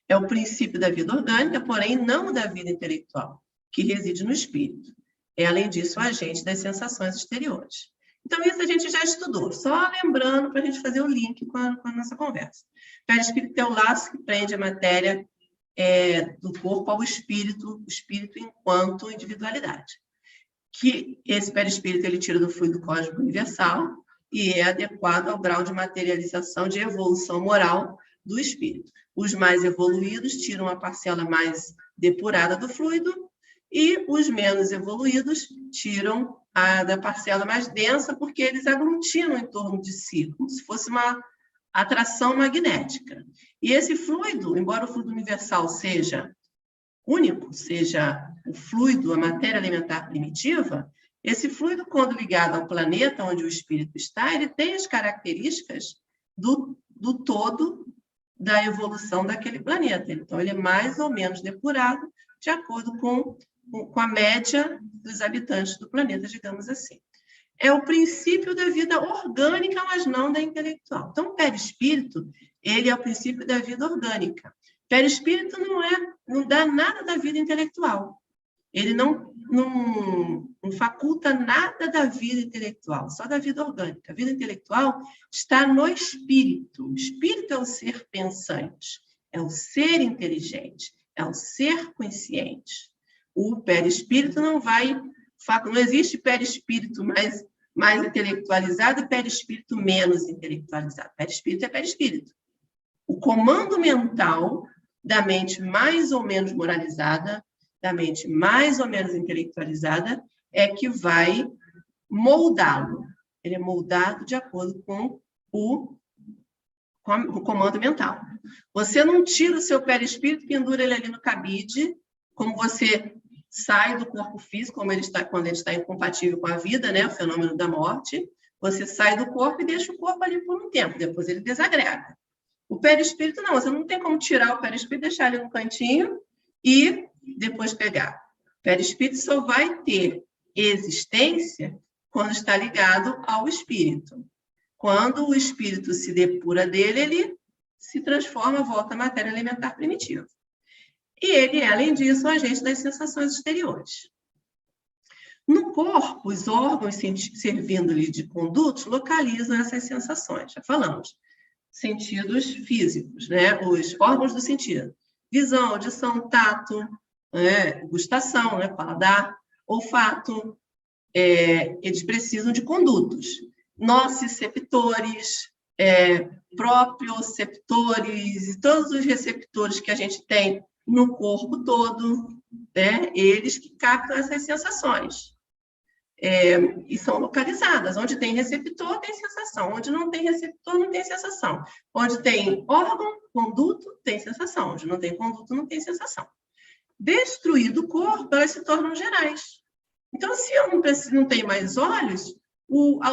É o princípio da vida orgânica, porém não da vida intelectual, que reside no espírito. É, além disso, o agente das sensações exteriores. Então, isso a gente já estudou, só lembrando para a gente fazer o link com a nossa conversa. O perispírito é o laço que prende a matéria do corpo ao espírito, o espírito enquanto individualidade. Que esse perispírito ele tira do fluido cósmico universal e é adequado ao grau de materialização de evolução moral do espírito. Os mais evoluídos tiram a parcela mais depurada do fluido e os menos evoluídos tiram a da parcela mais densa, porque eles aglutinam em torno de si, como se fosse uma atração magnética. E esse fluido, embora o fluido universal seja único, seja o fluido, a matéria alimentar primitiva, esse fluido, quando ligado ao planeta onde o espírito está, ele tem as características do todo da evolução daquele planeta. Então, ele é mais ou menos depurado de acordo com a média dos habitantes do planeta, digamos assim. É o princípio da vida orgânica, mas não da intelectual. Então, o perispírito, ele é o princípio da vida orgânica. Perispírito não dá nada da vida intelectual. Ele não faculta nada da vida intelectual, só da vida orgânica. A vida intelectual está no espírito. O espírito é o ser pensante, é o ser inteligente, é o ser consciente. O perispírito não existe perispírito mais intelectualizado e perispírito menos intelectualizado. Perispírito é perispírito. O comando mental da mente mais ou menos moralizada, da mente mais ou menos intelectualizada, é que vai moldá-lo. Ele é moldado de acordo com o comando mental. Você não tira o seu perispírito e pendura ele ali no cabide, como você sai do corpo físico, quando ele está incompatível com a vida, né, o fenômeno da morte. Você sai do corpo e deixa o corpo ali por um tempo, depois ele desagrega. O perispírito não, você não tem como tirar o perispírito, deixar ele no cantinho e depois pegar. O perispírito só vai ter existência quando está ligado ao espírito. Quando o espírito se depura dele, ele se transforma, volta à matéria elementar primitiva. E ele é, além disso, o agente das sensações exteriores. No corpo, os órgãos servindo-lhe de condutos localizam essas sensações. Já falamos. Sentidos físicos, né? Os órgãos do sentido. Visão, audição, tato, gustação, né? Paladar, olfato. Eles precisam de condutos. Nociceptores, proprioceptores, e todos os receptores que a gente tem no corpo todo, né? Eles que captam essas sensações. E são localizadas. Onde tem receptor, tem sensação. Onde não tem receptor, não tem sensação. Onde tem órgão, conduto, tem sensação. Onde não tem conduto, não tem sensação. Destruído o corpo, elas se tornam gerais. Então, se eu não tenho mais olhos, a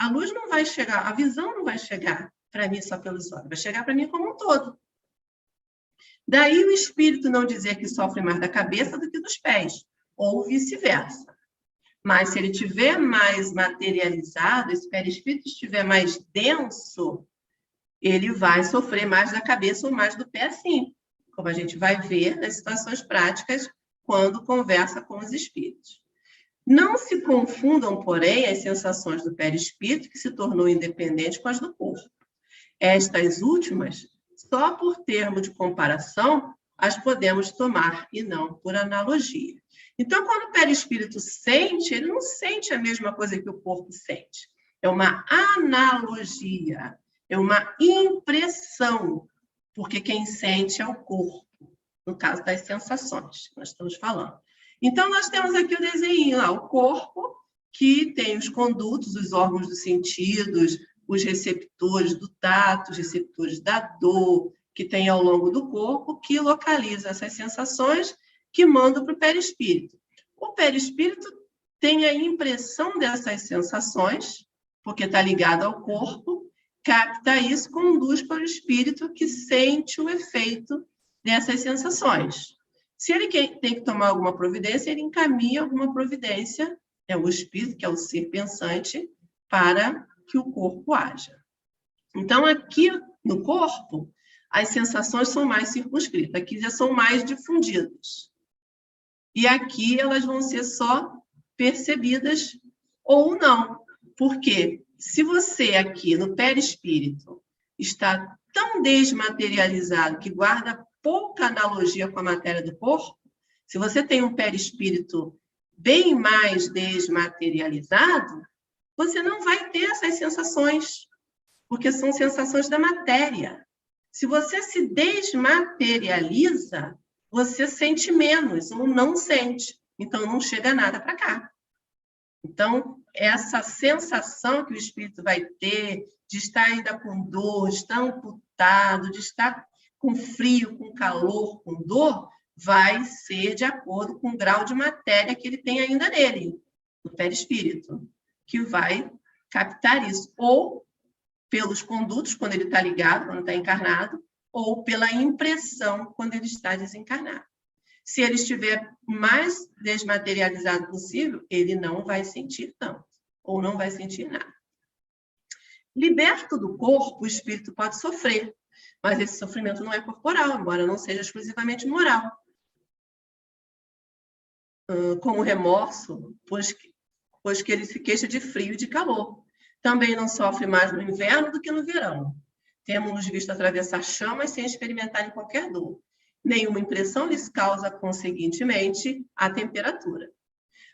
luz não vai chegar, a visão não vai chegar para mim só pelos olhos, vai chegar para mim como um todo. Daí o espírito não dizer que sofre mais da cabeça do que dos pés, ou vice-versa. Mas se ele estiver mais materializado, esse perispírito estiver mais denso, ele vai sofrer mais da cabeça ou mais do pé, sim. Como a gente vai ver nas situações práticas, quando conversa com os espíritos. Não se confundam, porém, as sensações do perispírito, que se tornou independente, com as do corpo. Estas últimas, só por termo de comparação, as podemos tomar, e não por analogia. Então, quando o perispírito sente, ele não sente a mesma coisa que o corpo sente. É uma analogia, é uma impressão, porque quem sente é o corpo, no caso das sensações que nós estamos falando. Então, nós temos aqui o desenho, lá, o corpo, que tem os condutos, os órgãos dos sentidos, os receptores do tato, os receptores da dor, que tem ao longo do corpo, que localiza essas sensações que mandam para o perispírito. O perispírito tem a impressão dessas sensações, porque está ligado ao corpo, capta isso, conduz para o espírito que sente o efeito dessas sensações. Se ele tem que tomar alguma providência, ele encaminha alguma providência, o espírito, que é o ser pensante, para que o corpo haja. Então, aqui no corpo, as sensações são mais circunscritas, aqui já são mais difundidas. E aqui elas vão ser só percebidas ou não. Porque se você aqui no perispírito está tão desmaterializado que guarda pouca analogia com a matéria do corpo, se você tem um perispírito bem mais desmaterializado, você não vai ter essas sensações, porque são sensações da matéria. Se você se desmaterializa, você sente menos ou não sente, então não chega nada para cá. Então, essa sensação que o espírito vai ter de estar ainda com dor, de estar amputado, de estar com frio, com calor, com dor, vai ser de acordo com o grau de matéria que ele tem ainda nele, no perispírito, que vai captar isso, ou pelos condutos, quando ele está ligado, quando está encarnado, ou pela impressão, quando ele está desencarnado. Se ele estiver mais desmaterializado possível, ele não vai sentir tanto, ou não vai sentir nada. Liberto do corpo, o espírito pode sofrer, mas esse sofrimento não é corporal, embora não seja exclusivamente moral. Como remorso, pois que ele se queixa de frio e de calor. Também não sofre mais no inverno do que no verão. Temos-nos visto atravessar chamas sem experimentarem qualquer dor. Nenhuma impressão lhes causa, conseguintemente, a temperatura.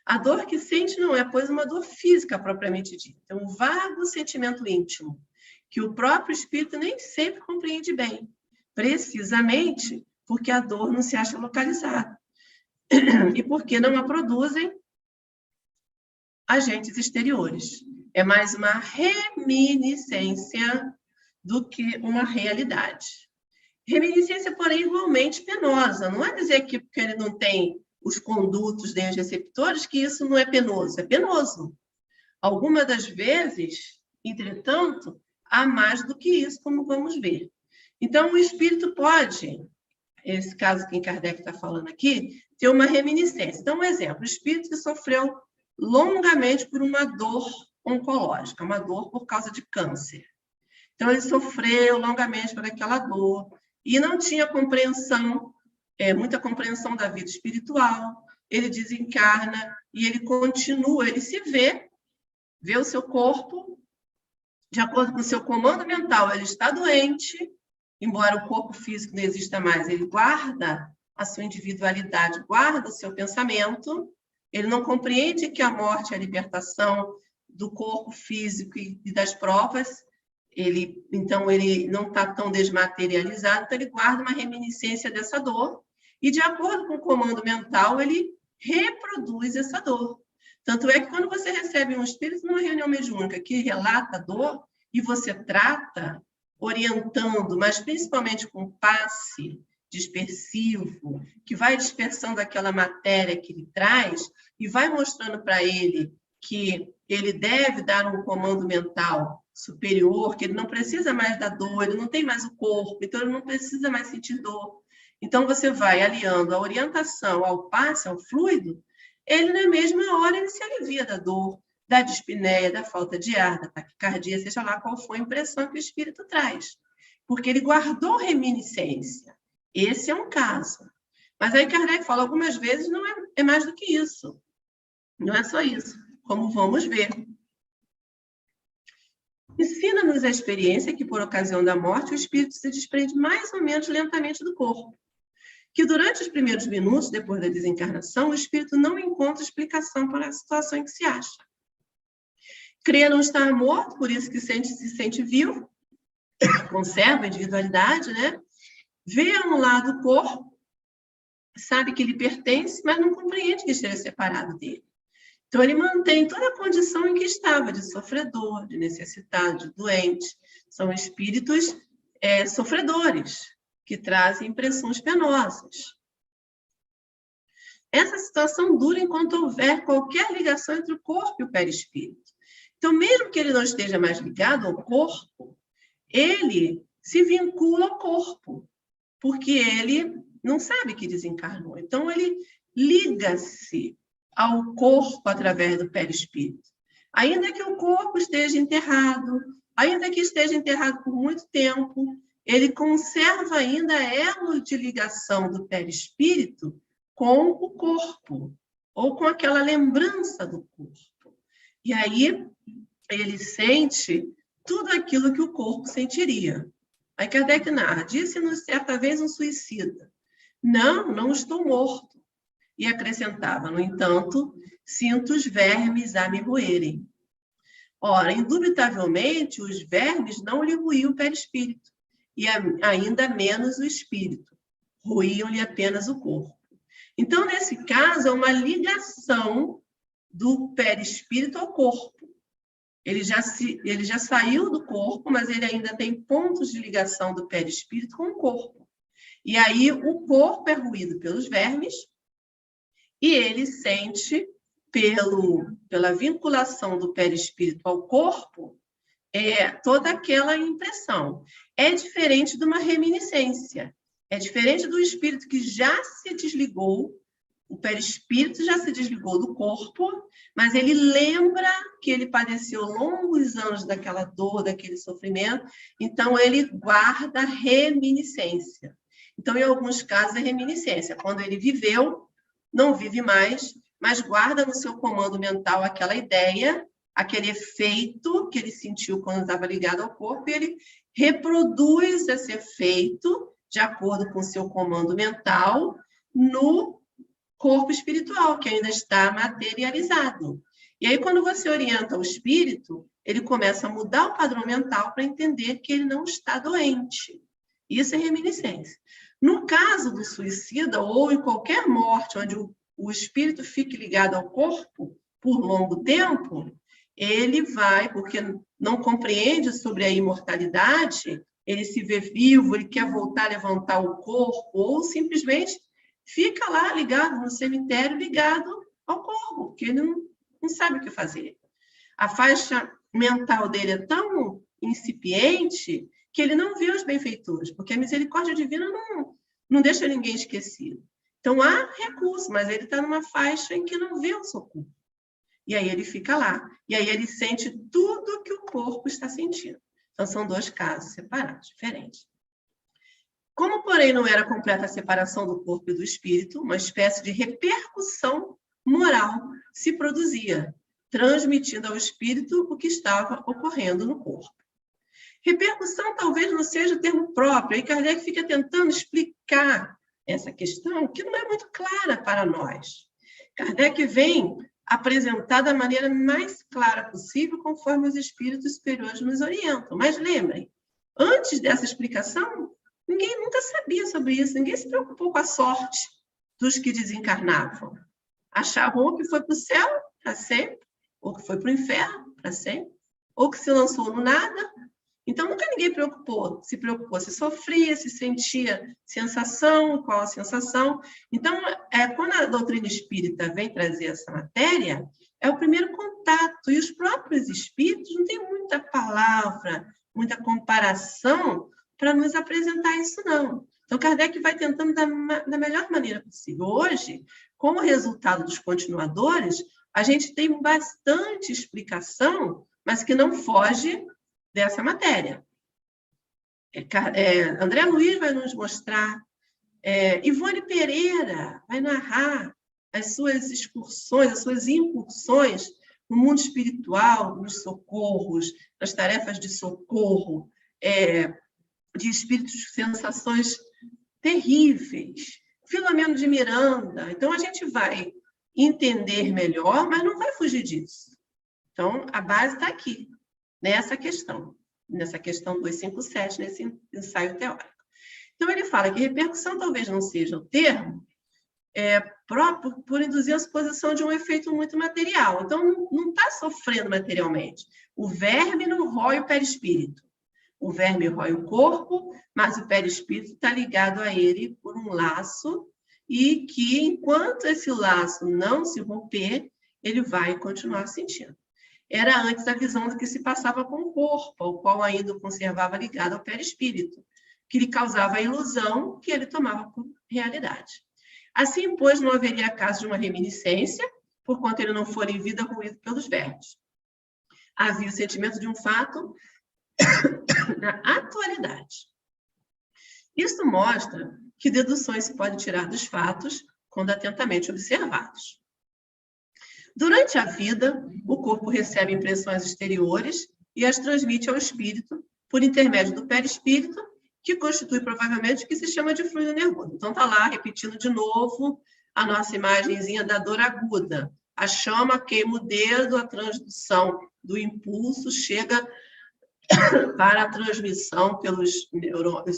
A dor que sente não é, pois, uma dor física propriamente dita. É um vago sentimento íntimo, que o próprio espírito nem sempre compreende bem, precisamente porque a dor não se acha localizada e porque não a produzem agentes exteriores. É mais uma reminiscência do que uma realidade. Reminiscência, porém, igualmente penosa. Não é dizer que porque ele não tem os condutos nem os receptores que isso não é penoso. É penoso. Algumas das vezes, entretanto, há mais do que isso, como vamos ver. Então, o espírito pode, esse caso que Kardec está falando aqui, ter uma reminiscência. Então, um exemplo, o espírito que sofreu longamente por uma dor oncológica, uma dor por causa de câncer. Então, ele sofreu longamente por aquela dor e não tinha compreensão, muita compreensão da vida espiritual. Ele desencarna e ele continua, ele se vê o seu corpo, de acordo com o seu comando mental, ele está doente, embora o corpo físico não exista mais, ele guarda a sua individualidade, guarda o seu pensamento, ele não compreende que a morte é a libertação do corpo físico e das provas, então ele não está tão desmaterializado, então ele guarda uma reminiscência dessa dor, e de acordo com o comando mental, ele reproduz essa dor. Tanto é que quando você recebe um espírito numa reunião mediúnica que relata a dor, e você trata, orientando, mas principalmente com passe dispersivo, que vai dispersando aquela matéria que ele traz, e vai mostrando para ele que ele deve dar um comando mental superior, que ele não precisa mais da dor, ele não tem mais o corpo, então ele não precisa mais sentir dor. Então, você vai aliando a orientação ao passe, ao fluido, ele, na mesma hora, ele se alivia da dor, da dispneia, da falta de ar, da taquicardia, seja lá qual for a impressão que o espírito traz. Porque ele guardou reminiscência. Esse é um caso. Mas aí Kardec fala, algumas vezes não é mais do que isso. Não é só isso, como vamos ver. Ensina-nos a experiência que, por ocasião da morte, o espírito se desprende mais ou menos lentamente do corpo. Que durante os primeiros minutos, depois da desencarnação, o espírito não encontra explicação para a situação em que se acha. Crê não estar morto, por isso que se sente vivo, conserva a individualidade, né? Vê a um lado o corpo, sabe que ele pertence, mas não compreende que esteja separado dele. Então, ele mantém toda a condição em que estava, de sofredor, de necessitado, de doente. São espíritos sofredores, que trazem impressões penosas. Essa situação dura enquanto houver qualquer ligação entre o corpo e o perispírito. Então, mesmo que ele não esteja mais ligado ao corpo, ele se vincula ao corpo, porque ele não sabe que desencarnou. Então, ele liga-se ao corpo através do perispírito. Ainda que o corpo esteja enterrado, ainda que esteja enterrado por muito tempo, ele conserva ainda elo de ligação do perispírito com o corpo, ou com aquela lembrança do corpo. E aí, ele sente tudo aquilo que o corpo sentiria. Aí Kardec narra, disse-nos certa vez um suicida, não estou morto. E acrescentava, no entanto, sinto os vermes a me roerem. Ora, indubitavelmente, os vermes não lhe roíam o perispírito, e ainda menos o espírito. Roíam-lhe apenas o corpo. Então, nesse caso, é uma ligação do perispírito ao corpo. Ele já saiu do corpo, mas ele ainda tem pontos de ligação do perispírito com o corpo. E aí, o corpo é roído pelos vermes, e ele sente, pela vinculação do perispírito ao corpo, toda aquela impressão. É diferente de uma reminiscência. É diferente do espírito que já se desligou, o perispírito já se desligou do corpo, mas ele lembra que ele padeceu longos anos daquela dor, daquele sofrimento, então ele guarda reminiscência. Então, em alguns casos, é reminiscência. Quando ele viveu, não vive mais, mas guarda no seu comando mental aquela ideia, aquele efeito que ele sentiu quando estava ligado ao corpo, e ele reproduz esse efeito, de acordo com o seu comando mental, no corpo espiritual, que ainda está materializado. E aí, quando você orienta o espírito, ele começa a mudar o padrão mental para entender que ele não está doente. Isso é reminiscência. No caso do suicida, ou em qualquer morte onde o espírito fique ligado ao corpo por longo tempo, ele vai, porque não compreende sobre a imortalidade, ele se vê vivo, ele quer voltar a levantar o corpo, ou simplesmente fica lá ligado no cemitério, ligado ao corpo, porque ele não sabe o que fazer. A faixa mental dele é tão incipiente que ele não vê os benfeitores, porque a misericórdia divina não deixa ninguém esquecido. Então, há recurso, mas ele está numa faixa em que não vê o socorro. E aí ele fica lá. E aí ele sente tudo que o corpo está sentindo. Então, são dois casos separados, diferentes. Como, porém, não era completa a separação do corpo e do espírito, uma espécie de repercussão moral se produzia, transmitindo ao espírito o que estava ocorrendo no corpo. Repercussão talvez não seja o termo próprio, e Kardec fica tentando explicar essa questão, que não é muito clara para nós. Kardec vem apresentar da maneira mais clara possível, conforme os espíritos superiores nos orientam. Mas lembrem, antes dessa explicação, ninguém nunca sabia sobre isso, ninguém se preocupou com a sorte dos que desencarnavam. Achavam ou que foi para o céu para sempre, ou que foi para o inferno para sempre, ou que se lançou no nada. Então, nunca ninguém se preocupou se sofria, se sentia sensação, qual a sensação. Então, quando a doutrina espírita vem trazer essa matéria, é o primeiro contato, e os próprios espíritos não têm muita palavra, muita comparação para nos apresentar isso, não. Então, Kardec vai tentando da melhor maneira possível. Hoje, com o resultado dos continuadores, a gente tem bastante explicação, mas que não foge dessa matéria. André Luiz vai nos mostrar, Ivone Pereira vai narrar as suas excursões, as suas incursões no mundo espiritual, nos socorros, nas tarefas de socorro, de espíritos, sensações terríveis. Filomeno de Miranda. Então, a gente vai entender melhor, mas não vai fugir disso. Então, a base está aqui, nessa questão 257, nesse ensaio teórico. Então, ele fala que repercussão talvez não seja o termo próprio por induzir a suposição de um efeito muito material. Então, não está sofrendo materialmente. O verme não rói o perispírito. O verme rói o corpo, mas o perispírito está ligado a ele por um laço, e que, enquanto esse laço não se romper, ele vai continuar sentindo. Era antes a visão do que se passava com o corpo, ao qual ainda o conservava ligado ao perispírito, que lhe causava a ilusão que ele tomava por realidade. Assim, pois, não haveria caso de uma reminiscência, porquanto ele não for em vida ruído pelos vermes. Havia o sentimento de um fato na atualidade. Isso mostra que deduções se podem tirar dos fatos quando atentamente observados. Durante a vida, o corpo recebe impressões exteriores e as transmite ao espírito por intermédio do perispírito, que constitui provavelmente o que se chama de fluido nervoso. Então, está lá, repetindo de novo a nossa imagenzinha da dor aguda. A chama queima o dedo, a transdução do impulso chega para a transmissão pelos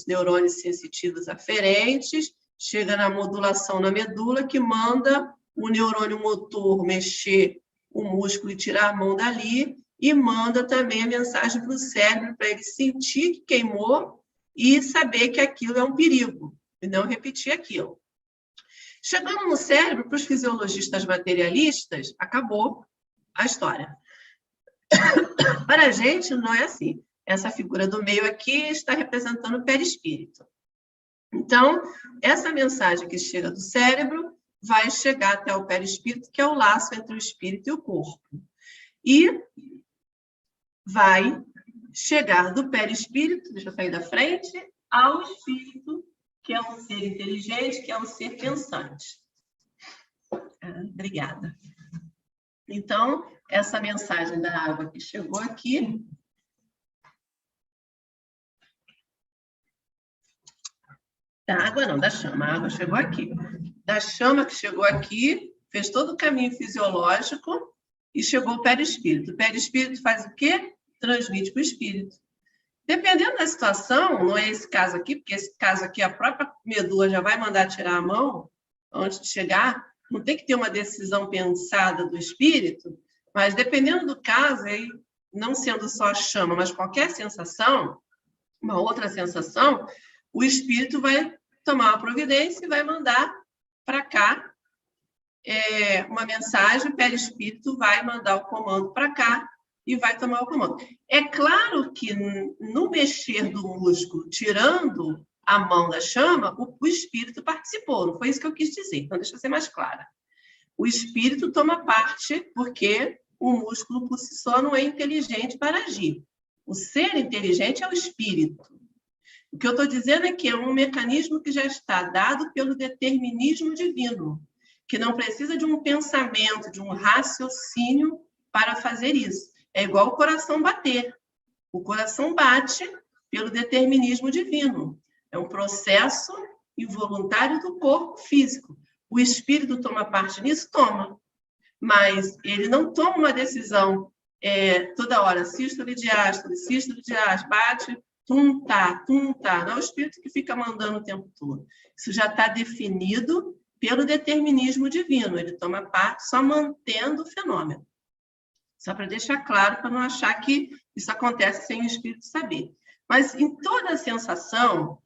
neurônios sensitivos aferentes, chega na modulação na medula, que manda o neurônio motor mexer o músculo e tirar a mão dali, e manda também a mensagem para o cérebro, para ele sentir que queimou e saber que aquilo é um perigo, e não repetir aquilo. Chegando no cérebro, para os fisiologistas materialistas, acabou a história. Para a gente, não é assim. Essa figura do meio aqui está representando o perispírito. Então, essa mensagem que chega do cérebro vai chegar até o perispírito, que é o laço entre o espírito e o corpo. E vai chegar do perispírito, deixa eu sair da frente, ao espírito, que é um ser inteligente, que é um ser pensante. Obrigada. Então, essa mensagem da água que chegou aqui, da água não, da chama, a água chegou aqui. Da chama que chegou aqui, fez todo o caminho fisiológico e chegou ao perispírito. O perispírito faz o quê? Transmite para o espírito. Dependendo da situação, não é esse caso aqui, porque esse caso aqui, a própria medula já vai mandar tirar a mão antes de chegar, não tem que ter uma decisão pensada do espírito, Mas, dependendo do caso, aí, não sendo só a chama, mas qualquer sensação, uma outra sensação, o espírito vai tomar uma providência e vai mandar para cá uma mensagem, o perispírito vai mandar o comando para cá e vai tomar o comando. É claro que no mexer do músculo, tirando a mão da chama, o espírito participou, não foi isso que eu quis dizer, então deixa eu ser mais clara. O espírito toma parte porque o músculo por si só não é inteligente para agir. O ser inteligente é o espírito. O que eu estou dizendo é que é um mecanismo que já está dado pelo determinismo divino, que não precisa de um pensamento, de um raciocínio para fazer isso. É igual o coração bater. O coração bate pelo determinismo divino. É um processo involuntário do corpo físico. O espírito toma parte nisso? Toma. Mas ele não toma uma decisão toda hora, sístole, diástole, bate, tá. Não é o espírito que fica mandando o tempo todo. Isso já está definido pelo determinismo divino. Ele toma parte só mantendo o fenômeno. Só para deixar claro, para não achar que isso acontece sem o espírito saber. Mas em toda sensação,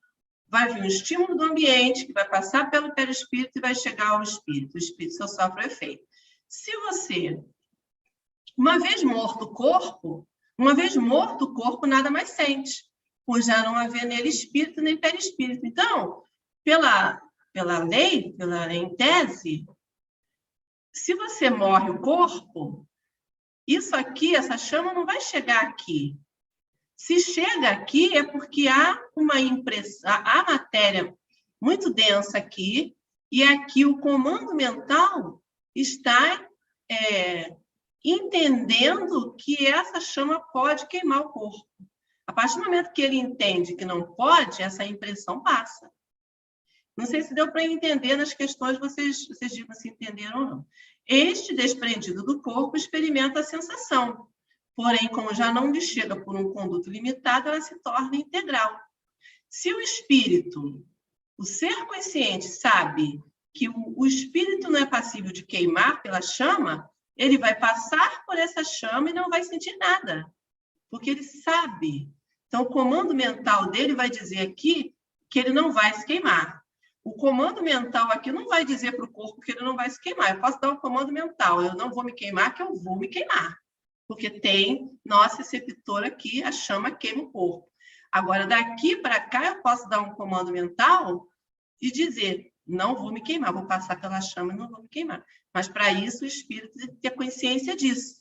vai vir um estímulo do ambiente, que vai passar pelo perispírito e vai chegar ao espírito. O espírito só sofre o efeito. Se você, uma vez morto o corpo, nada mais sente, por já não haver nele espírito nem perispírito. Então, pela lei, em tese, se você morre o corpo, isso aqui, essa chama não vai chegar aqui. Se chega aqui é porque há uma impressão, há matéria muito densa aqui, e aqui o comando mental está entendendo que essa chama pode queimar o corpo. A partir do momento que ele entende que não pode, essa impressão passa. Não sei se deu para entender nas questões, vocês digam se entenderam ou não. Este desprendido do corpo experimenta a sensação, porém, como já não lhe chega por um conduto limitado, ela se torna integral. Se o espírito, o ser consciente, sabe que o espírito não é passível de queimar pela chama, ele vai passar por essa chama e não vai sentir nada, porque ele sabe. Então, o comando mental dele vai dizer aqui que ele não vai se queimar. O comando mental aqui não vai dizer para o corpo que ele não vai se queimar. Eu posso dar um comando mental, eu não vou me queimar, que eu vou me queimar. Porque tem nosso receptor aqui, a chama queima o corpo. Agora, daqui para cá, eu posso dar um comando mental e dizer, não vou me queimar, vou passar pela chama e não vou me queimar. Mas, para isso, o espírito tem que ter consciência disso.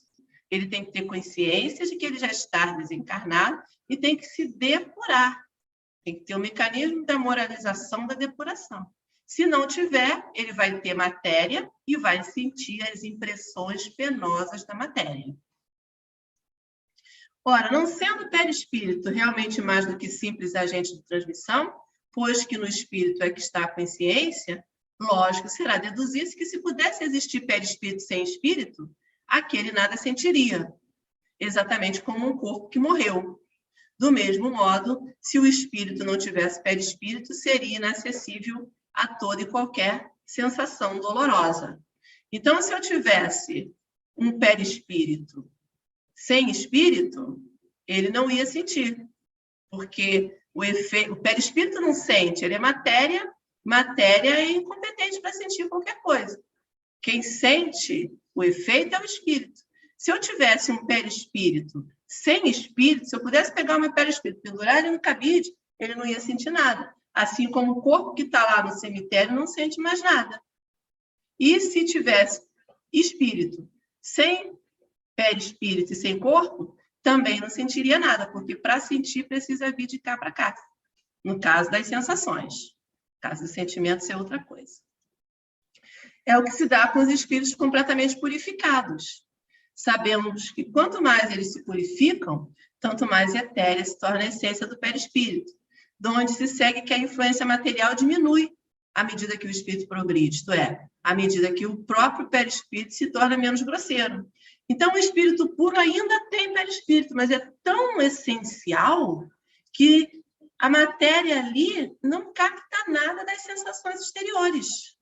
Ele tem que ter consciência de que ele já está desencarnado e tem que se depurar. Tem que ter o mecanismo da moralização da depuração. Se não tiver, ele vai ter matéria e vai sentir as impressões penosas da matéria. Ora, não sendo o perispírito realmente mais do que simples agente de transmissão, pois que no espírito é que está a consciência, lógico, será deduzir-se que se pudesse existir perispírito sem espírito, aquele nada sentiria, exatamente como um corpo que morreu. Do mesmo modo, se o espírito não tivesse perispírito, seria inacessível a toda e qualquer sensação dolorosa. Então, se eu tivesse um perispírito sem espírito, ele não ia sentir, porque o perispírito não sente, ele é matéria é incompetente para sentir qualquer coisa. Quem sente o efeito é o espírito. Se eu tivesse um perispírito sem espírito, se eu pudesse pegar o meu perispírito, pendurar ele no cabide, ele não ia sentir nada. Assim como o corpo que está lá no cemitério não sente mais nada. E se tivesse espírito sem perispírito e sem corpo, também não sentiria nada, porque para sentir precisa vir de cá para cá. No caso das sensações. No caso dos sentimentos é outra coisa. É o que se dá com os espíritos completamente purificados. Sabemos que quanto mais eles se purificam, tanto mais etérea se torna a essência do perispírito, de onde se segue que a influência material diminui à medida que o espírito progride, isto é, à medida que o próprio perispírito se torna menos grosseiro. Então, o espírito puro ainda tem perispírito, mas é tão essencial que a matéria ali não capta nada das sensações exteriores.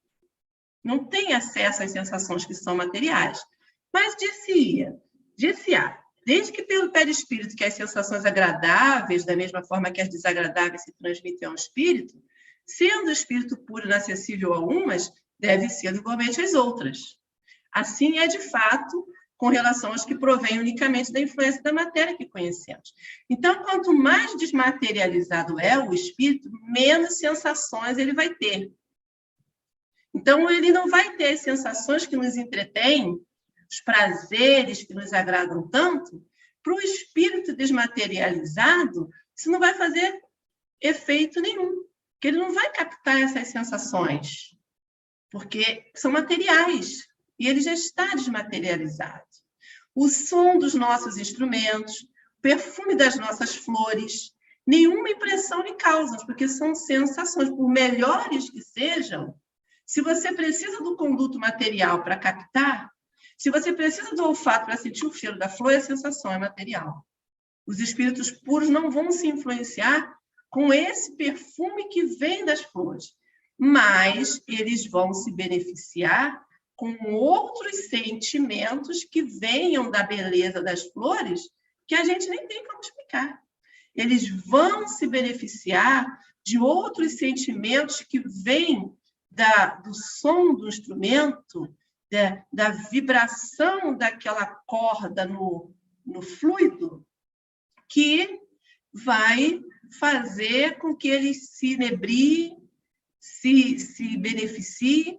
Não tem acesso às sensações que são materiais. Mas disse-a, desde que pelo perispírito que as sensações agradáveis, da mesma forma que as desagradáveis se transmitem ao espírito, sendo o espírito puro inacessível a umas, deve ser igualmente às outras. Assim é de fato com relação aos que provêm unicamente da influência da matéria que conhecemos. Então, quanto mais desmaterializado é o espírito, menos sensações ele vai ter. Então, ele não vai ter as sensações que nos entretêm, os prazeres que nos agradam tanto. Para o espírito desmaterializado, isso não vai fazer efeito nenhum, porque ele não vai captar essas sensações, porque são materiais, e ele já está desmaterializado. O som dos nossos instrumentos, o perfume das nossas flores, nenhuma impressão lhe causam, porque são sensações, por melhores que sejam. Se você precisa do conduto material para captar, se você precisa do olfato para sentir o cheiro da flor, a sensação é material. Os espíritos puros não vão se influenciar com esse perfume que vem das flores, mas eles vão se beneficiar com outros sentimentos que venham da beleza das flores, que a gente nem tem como explicar. Eles vão se beneficiar de outros sentimentos que vêm do som do instrumento, da vibração daquela corda no fluido, que vai fazer com que ele se inebrie, se beneficie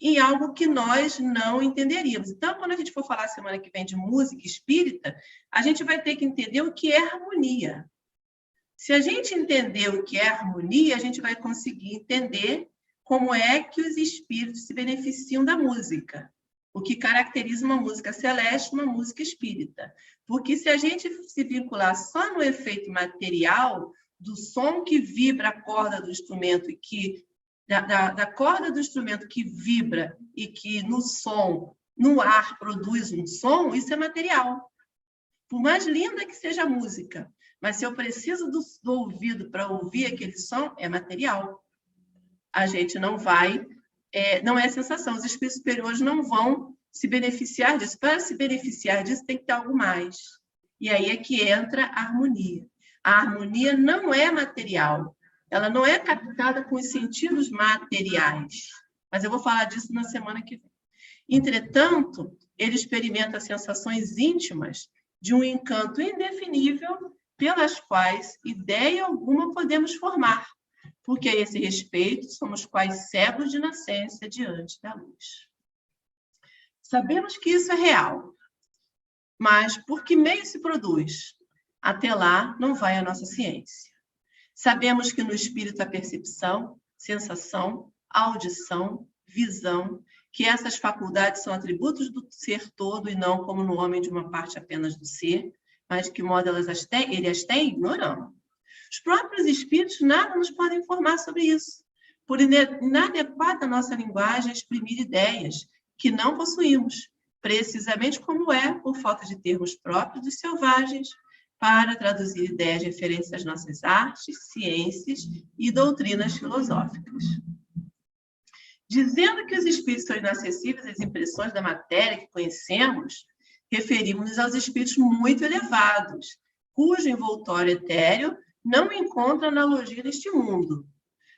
em algo que nós não entenderíamos. Então, quando a gente for falar semana que vem de música espírita, a gente vai ter que entender o que é harmonia. Se a gente entender o que é harmonia, a gente vai conseguir entender como é que os espíritos se beneficiam da música, o que caracteriza uma música celeste, uma música espírita. Porque se a gente se vincular só no efeito material, do som que vibra a corda do instrumento e que da corda do instrumento que vibra e que no ar produz um som, isso é material. Por mais linda que seja a música, mas se eu preciso do ouvido para ouvir aquele som, é material. A gente não vai, não é sensação. Os espíritos superiores não vão se beneficiar disso. Para se beneficiar disso, tem que ter algo mais. E aí é que entra a harmonia. A harmonia não é material. Ela não é captada com os sentidos materiais. Mas eu vou falar disso na semana que vem. Entretanto, ele experimenta sensações íntimas de um encanto indefinível pelas quais ideia alguma podemos formar, porque a esse respeito somos quais cegos de nascença diante da luz. Sabemos que isso é real, mas por que meio se produz? Até lá não vai a nossa ciência. Sabemos que no espírito a percepção, sensação, audição, visão, que essas faculdades são atributos do ser todo e não como no homem de uma parte apenas do ser, mas de que modo ele as tem, ignoramos. Os próprios espíritos nada nos podem informar sobre isso, por inadequada nossa linguagem a exprimir ideias que não possuímos, precisamente como é por falta de termos próprios dos selvagens, para traduzir ideias referentes às nossas artes, ciências e doutrinas filosóficas. Dizendo que os espíritos são inacessíveis às impressões da matéria que conhecemos, referimos-nos aos espíritos muito elevados, cujo envoltório etéreo não encontra analogia neste mundo.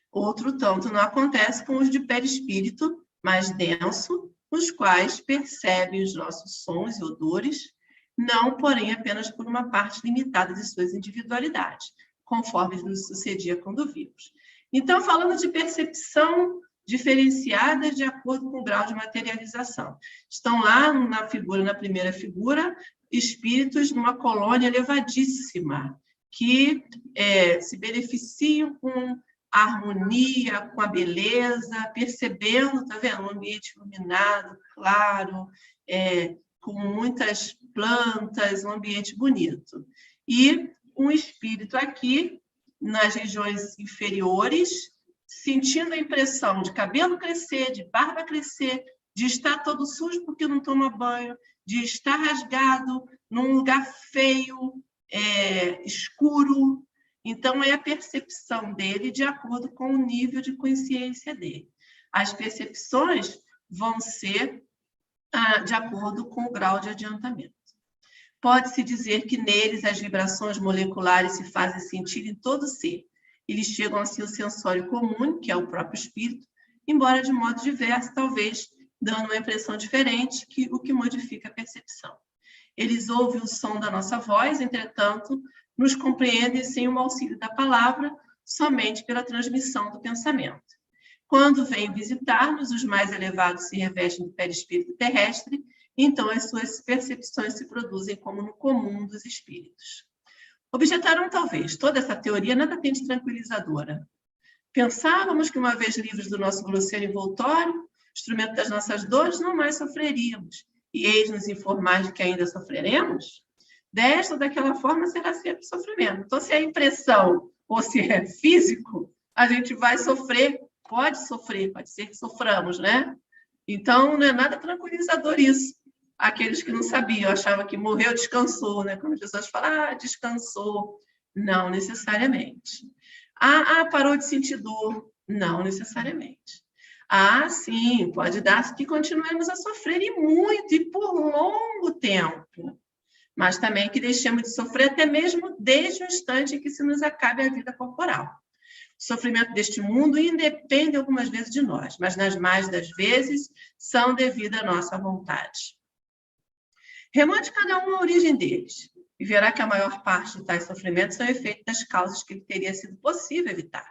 Outro tanto não acontece com os de perispírito mais denso, os quais percebem os nossos sons e odores, não, porém, apenas por uma parte limitada de suas individualidades, conforme nos sucedia quando vimos. Então, falando de percepção diferenciada de acordo com o grau de materialização. Estão lá na primeira figura, espíritos numa colônia elevadíssima, que se beneficiam com a harmonia, com a beleza, percebendo, tá vendo? Um ambiente iluminado, claro, com muitas plantas, um ambiente bonito. E um espírito aqui, nas regiões inferiores, sentindo a impressão de cabelo crescer, de barba crescer, de estar todo sujo porque não toma banho, de estar rasgado num lugar feio, escuro. Então, é a percepção dele de acordo com o nível de consciência dele. As percepções vão ser de acordo com o grau de adiantamento. Pode-se dizer que neles as vibrações moleculares se fazem sentir em todo o ser. Eles chegam assim ao sensório comum, que é o próprio espírito, embora de modo diverso, talvez dando uma impressão diferente, o que modifica a percepção. Eles ouvem o som da nossa voz, entretanto, nos compreendem sem o auxílio da palavra, somente pela transmissão do pensamento. Quando vêm visitar-nos, os mais elevados se revestem do perispírito terrestre, então as suas percepções se produzem como no comum dos espíritos. Objetaram talvez, toda essa teoria nada tem de tranquilizadora. Pensávamos que uma vez livres do nosso grosseiro envoltório, instrumento das nossas dores, não mais sofreríamos. E eis-nos informar de que ainda sofreremos? Desta ou daquela forma será sempre sofrimento. Então, se é impressão ou se é físico, a gente vai sofrer, pode ser que soframos, né? Então, não é nada tranquilizador isso. Aqueles que não sabiam, achavam que morreu, descansou, né? Quando as pessoas falam, descansou. Não necessariamente. Parou de sentir dor. Não necessariamente. Sim, pode dar que continuemos a sofrer e muito, e por longo tempo. Mas também que deixemos de sofrer até mesmo desde o instante em que se nos acabe a vida corporal. O sofrimento deste mundo independe algumas vezes de nós, mas nas mais das vezes são devido à nossa vontade. Remonte cada um a origem deles e verá que a maior parte de tais sofrimentos são efeito das causas que lhe teria sido possível evitar.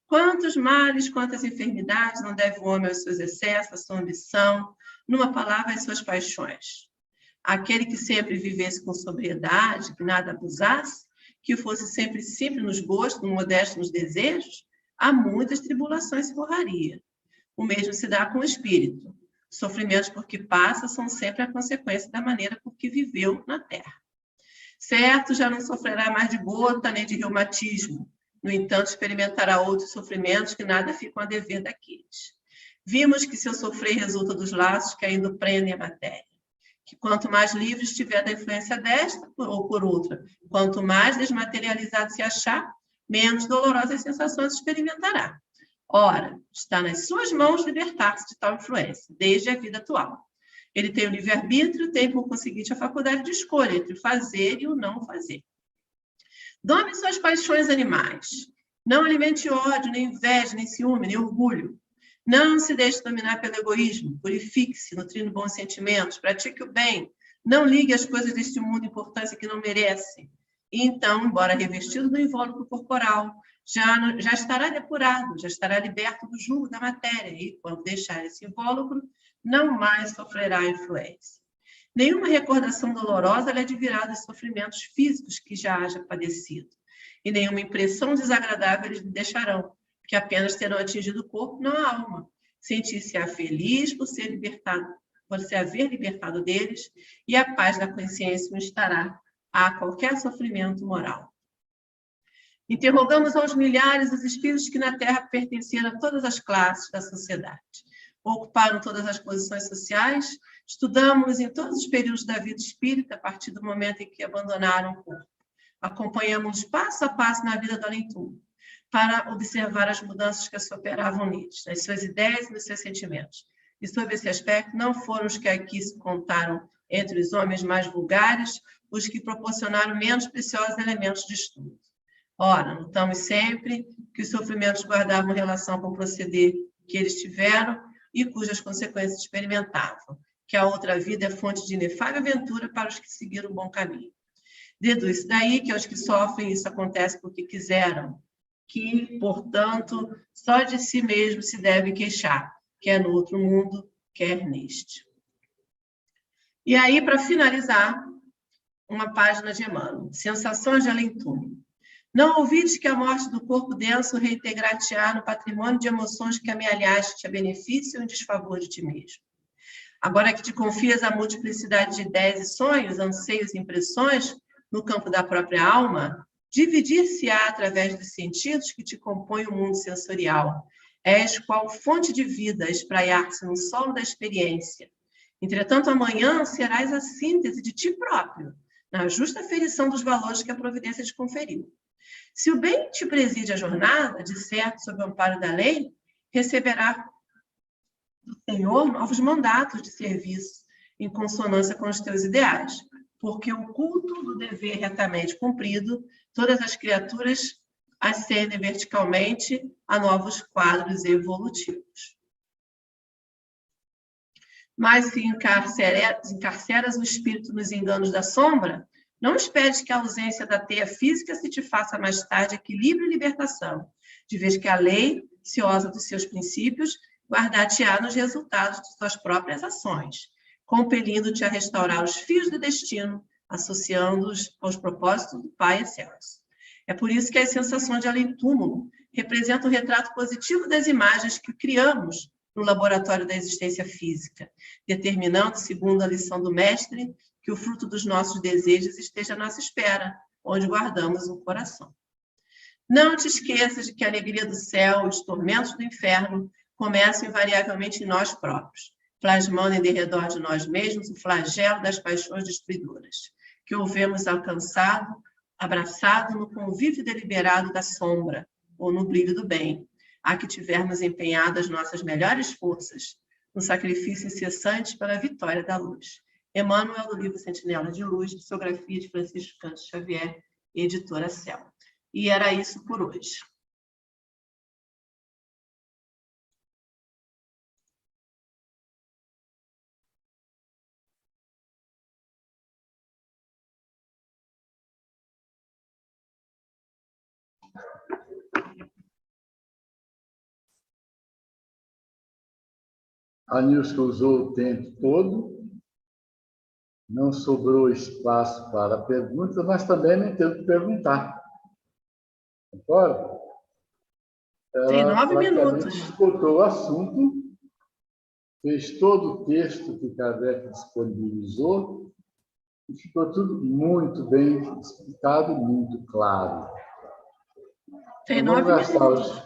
Quantos males, quantas enfermidades não deve o homem aos seus excessos, à sua ambição, numa palavra, às suas paixões? Aquele que sempre vivesse com sobriedade, que nada abusasse, que fosse sempre simples nos gostos, modesto nos desejos, há muitas tribulações se borraria. O mesmo se dá com o espírito. Os sofrimentos por que passa são sempre a consequência da maneira por que viveu na terra. Certo, já não sofrerá mais de gota nem de reumatismo. No entanto, experimentará outros sofrimentos que nada ficam a dever daqueles. Vimos que seu sofrer resulta dos laços que ainda prendem a matéria. Que quanto mais livre estiver da influência desta ou por outra, quanto mais desmaterializado se achar, menos dolorosas sensações experimentará. Ora, está nas suas mãos libertar-se de tal influência, desde a vida atual. Ele tem o livre-arbítrio, tem por conseguinte a faculdade de escolha entre o fazer e o não fazer. Dome suas paixões animais. Não alimente ódio, nem inveja, nem ciúme, nem orgulho. Não se deixe dominar pelo egoísmo. Purifique-se, nutrindo bons sentimentos. Pratique o bem. Não ligue as coisas deste mundo importância que não merece. E então, embora revestido do invólucro corporal, já estará depurado, já estará liberto do jugo da matéria. E, quando deixar esse invólucro, não mais sofrerá influência. Nenhuma recordação dolorosa lhe advirá dos sofrimentos físicos que já haja padecido. E nenhuma impressão desagradável lhe deixarão, que apenas terão atingido o corpo, não a alma. Sentir-se-á feliz por se haver libertado deles, e a paz da consciência o instará a qualquer sofrimento moral. Interrogamos aos milhares os espíritos que na Terra pertenceram a todas as classes da sociedade. Ocuparam todas as posições sociais, estudamos em todos os períodos da vida espírita, a partir do momento em que abandonaram o corpo. Acompanhamos passo a passo na vida do além-túmulo, para observar as mudanças que se operavam neles, nas suas ideias e nos seus sentimentos. E, sob esse aspecto, não foram os que aqui se contaram entre os homens mais vulgares, os que proporcionaram menos preciosos elementos de estudo. Ora, notamos sempre que os sofrimentos guardavam relação com o proceder que eles tiveram e cujas consequências experimentavam, que a outra vida é fonte de inefável aventura para os que seguiram o bom caminho. Deduz daí que aos que sofrem isso acontece porque quiseram, que, portanto, só de si mesmo se deve queixar, quer no outro mundo, quer neste. E aí, para finalizar, uma página de Emmanuel, Sensações de Além-túmulo. Não ouvides que a morte do corpo denso reintegrar-te-á no patrimônio de emoções que amealhaste a benefício ou em desfavor de ti mesmo. Agora que te confias a multiplicidade de ideias e sonhos, anseios e impressões no campo da própria alma, dividir-se-á através dos sentidos que te compõem o mundo sensorial. És qual fonte de vida a espraiar-se no solo da experiência. Entretanto, amanhã serás a síntese de ti próprio, na justa aferição dos valores que a providência te conferiu. Se o bem te preside a jornada, de certo, sob o amparo da lei, receberá do Senhor novos mandatos de serviço, em consonância com os teus ideais, porque o culto do dever retamente cumprido, todas as criaturas ascendem verticalmente a novos quadros evolutivos. Mas se encarceras o espírito nos enganos da sombra, não esperes que a ausência da teia física se te faça mais tarde equilíbrio e libertação, de vez que a lei, ciosa dos seus princípios, guardar-te-á nos resultados de suas próprias ações, compelindo-te a restaurar os fios do destino, associando-os aos propósitos do Pai Excelso. É por isso que as sensações de além-túmulo representam o retrato positivo das imagens que criamos no laboratório da existência física, determinando, segundo a lição do mestre, que o fruto dos nossos desejos esteja à nossa espera, onde guardamos o coração. Não te esqueças de que a alegria do céu e os tormentos do inferno começam invariavelmente em nós próprios, plasmando em derredor de nós mesmos o flagelo das paixões destruidoras, que houvemos alcançado, abraçado no convívio deliberado da sombra, ou no brilho do bem, a que tivermos empenhado as nossas melhores forças, no sacrifício incessante pela vitória da luz. Emmanuel, do livro Sentinela de Luz, psicografia de Francisco Cândido Xavier, editora Céu. E era isso por hoje. A Nilce usou o tempo todo, não sobrou espaço para perguntas, mas também nem teve que perguntar. Concorda? Tem Ela 9 minutos. esgotou o assunto, fez todo o texto que Kardec disponibilizou e ficou tudo muito bem explicado e muito claro. Tem Então, 9 minutos.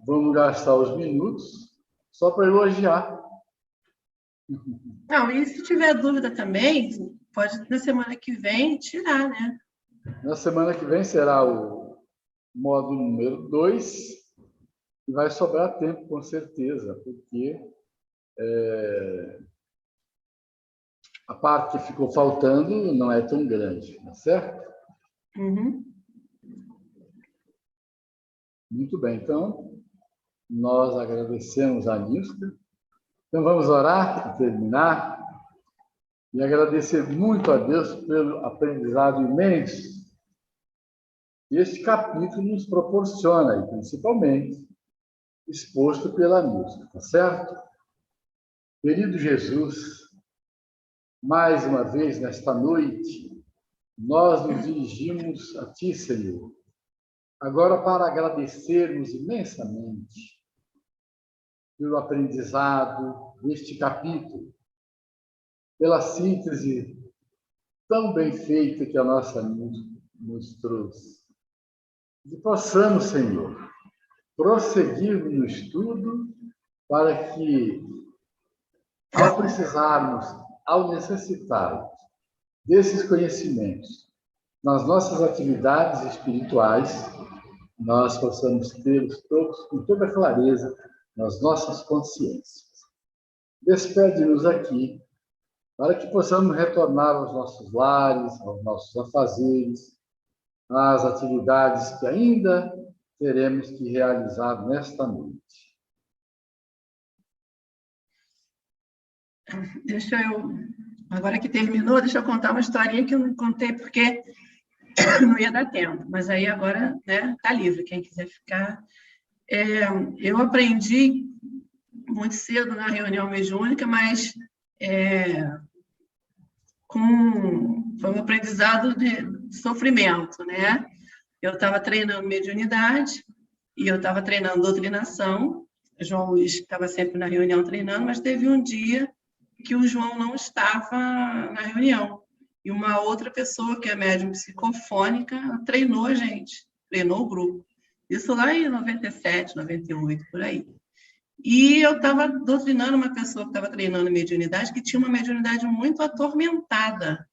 Vamos gastar os minutos só para elogiar. Não, e se tiver dúvida também, pode na semana que vem tirar, né? Na semana que vem será o módulo número 2 e vai sobrar tempo, com certeza, porque a parte que ficou faltando não é tão grande, tá certo? Uhum. Muito bem, então, nós agradecemos a Nilce. Então, vamos orar para terminar e agradecer muito a Deus pelo aprendizado imenso que este capítulo nos proporciona, e principalmente exposto pela Nilce, tá certo? Querido Jesus, mais uma vez nesta noite, nós nos dirigimos a Ti, Senhor, agora para agradecermos imensamente pelo aprendizado deste capítulo, pela síntese tão bem feita que a nossa nos trouxe. E possamos, Senhor, prosseguir no estudo para que, ao precisarmos, ao necessitarmos desses conhecimentos nas nossas atividades espirituais, nós possamos tê-los todos com toda clareza nas nossas consciências. Despede-nos aqui, para que possamos retornar aos nossos lares, aos nossos afazeres, às atividades que ainda teremos que realizar nesta noite. Agora que terminou, deixa eu contar uma historinha que eu não contei porque não ia dar tempo, mas aí agora, né, tá livre, quem quiser ficar. Eu aprendi muito cedo na reunião mediúnica, mas foi um aprendizado de sofrimento, né? Eu estava treinando mediunidade e eu estava treinando doutrinação. O João Luiz estava sempre na reunião treinando, mas teve um dia que o João não estava na reunião. E uma outra pessoa, que é médium psicofônica, treinou a gente, treinou o grupo. Isso lá em 97, 98, por aí. E eu estava doutrinando uma pessoa que estava treinando mediunidade, que tinha uma mediunidade muito atormentada.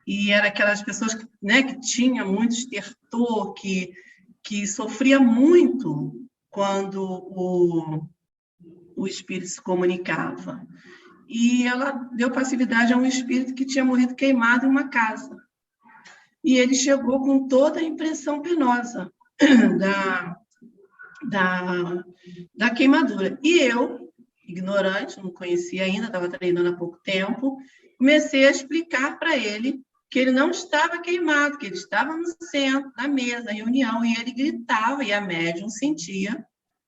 E era aquelas pessoas que, né, que tinha muito estertor, que sofria muito quando o espírito se comunicava. e ela deu passividade a um espírito que tinha morrido queimado em uma casa. E ele chegou com toda a impressão penosa da queimadura. E eu, ignorante, não conhecia ainda, estava treinando há pouco tempo, comecei a explicar para ele que ele não estava queimado, que ele estava no centro da mesa, reunião, e ele gritava, e a médium sentia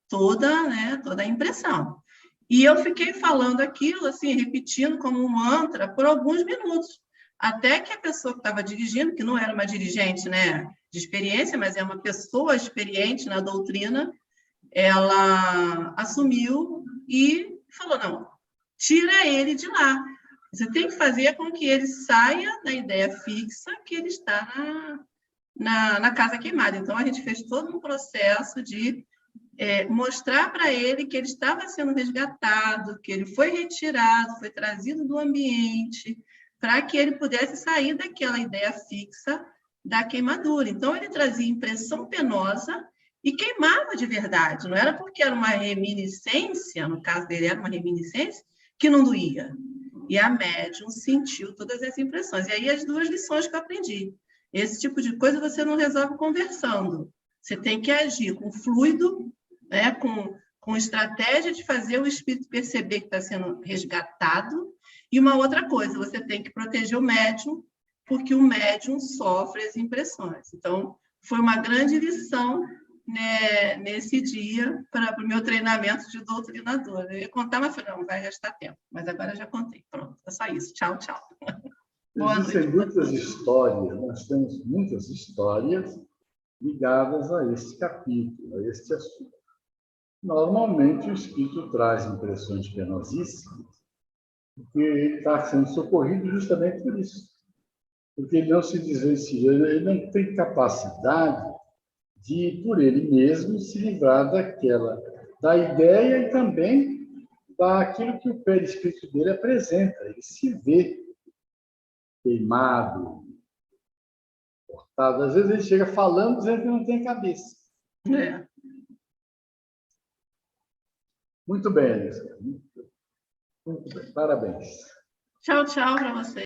toda a impressão. E eu fiquei falando aquilo, assim, repetindo como um mantra por alguns minutos, até que a pessoa que estava dirigindo, que não era uma dirigente, né, de experiência, mas é uma pessoa experiente na doutrina, ela assumiu e falou, não, tira ele de lá. Você tem que fazer com que ele saia da ideia fixa que ele está na casa queimada. Então, a gente fez todo um processo de mostrar para ele que ele estava sendo resgatado, que ele foi retirado, foi trazido do ambiente, para que ele pudesse sair daquela ideia fixa da queimadura. Então, ele trazia impressão penosa e queimava de verdade. Não era porque era uma reminiscência, no caso dele era uma reminiscência, que não doía. E a médium sentiu todas essas impressões. E aí as duas lições que eu aprendi. Esse tipo de coisa você não resolve conversando. Você tem que agir com fluido, né, com estratégia de fazer o espírito perceber que está sendo resgatado. E uma outra coisa, você tem que proteger o médium, porque o médium sofre as impressões. Então, foi uma grande lição, né, nesse dia para o meu treinamento de doutrinador. Eu ia contar, mas falei, não, vai gastar tempo. Mas agora já contei. Pronto, é só isso. Tchau, tchau. Existem muitas histórias, nós temos muitas histórias ligadas a este capítulo, a este assunto. Normalmente, o espírito traz impressões penosíssimas, porque ele está sendo socorrido justamente por isso. Porque ele não se desvencilha, ele não tem capacidade de, por ele mesmo, se livrar da ideia e também daquilo que o perispírito dele apresenta. Ele se vê queimado, cortado. Às vezes ele chega falando dizendo que não tem cabeça. É. Muito bem, Alissa. Muito bem. Parabéns. Tchau, tchau para você.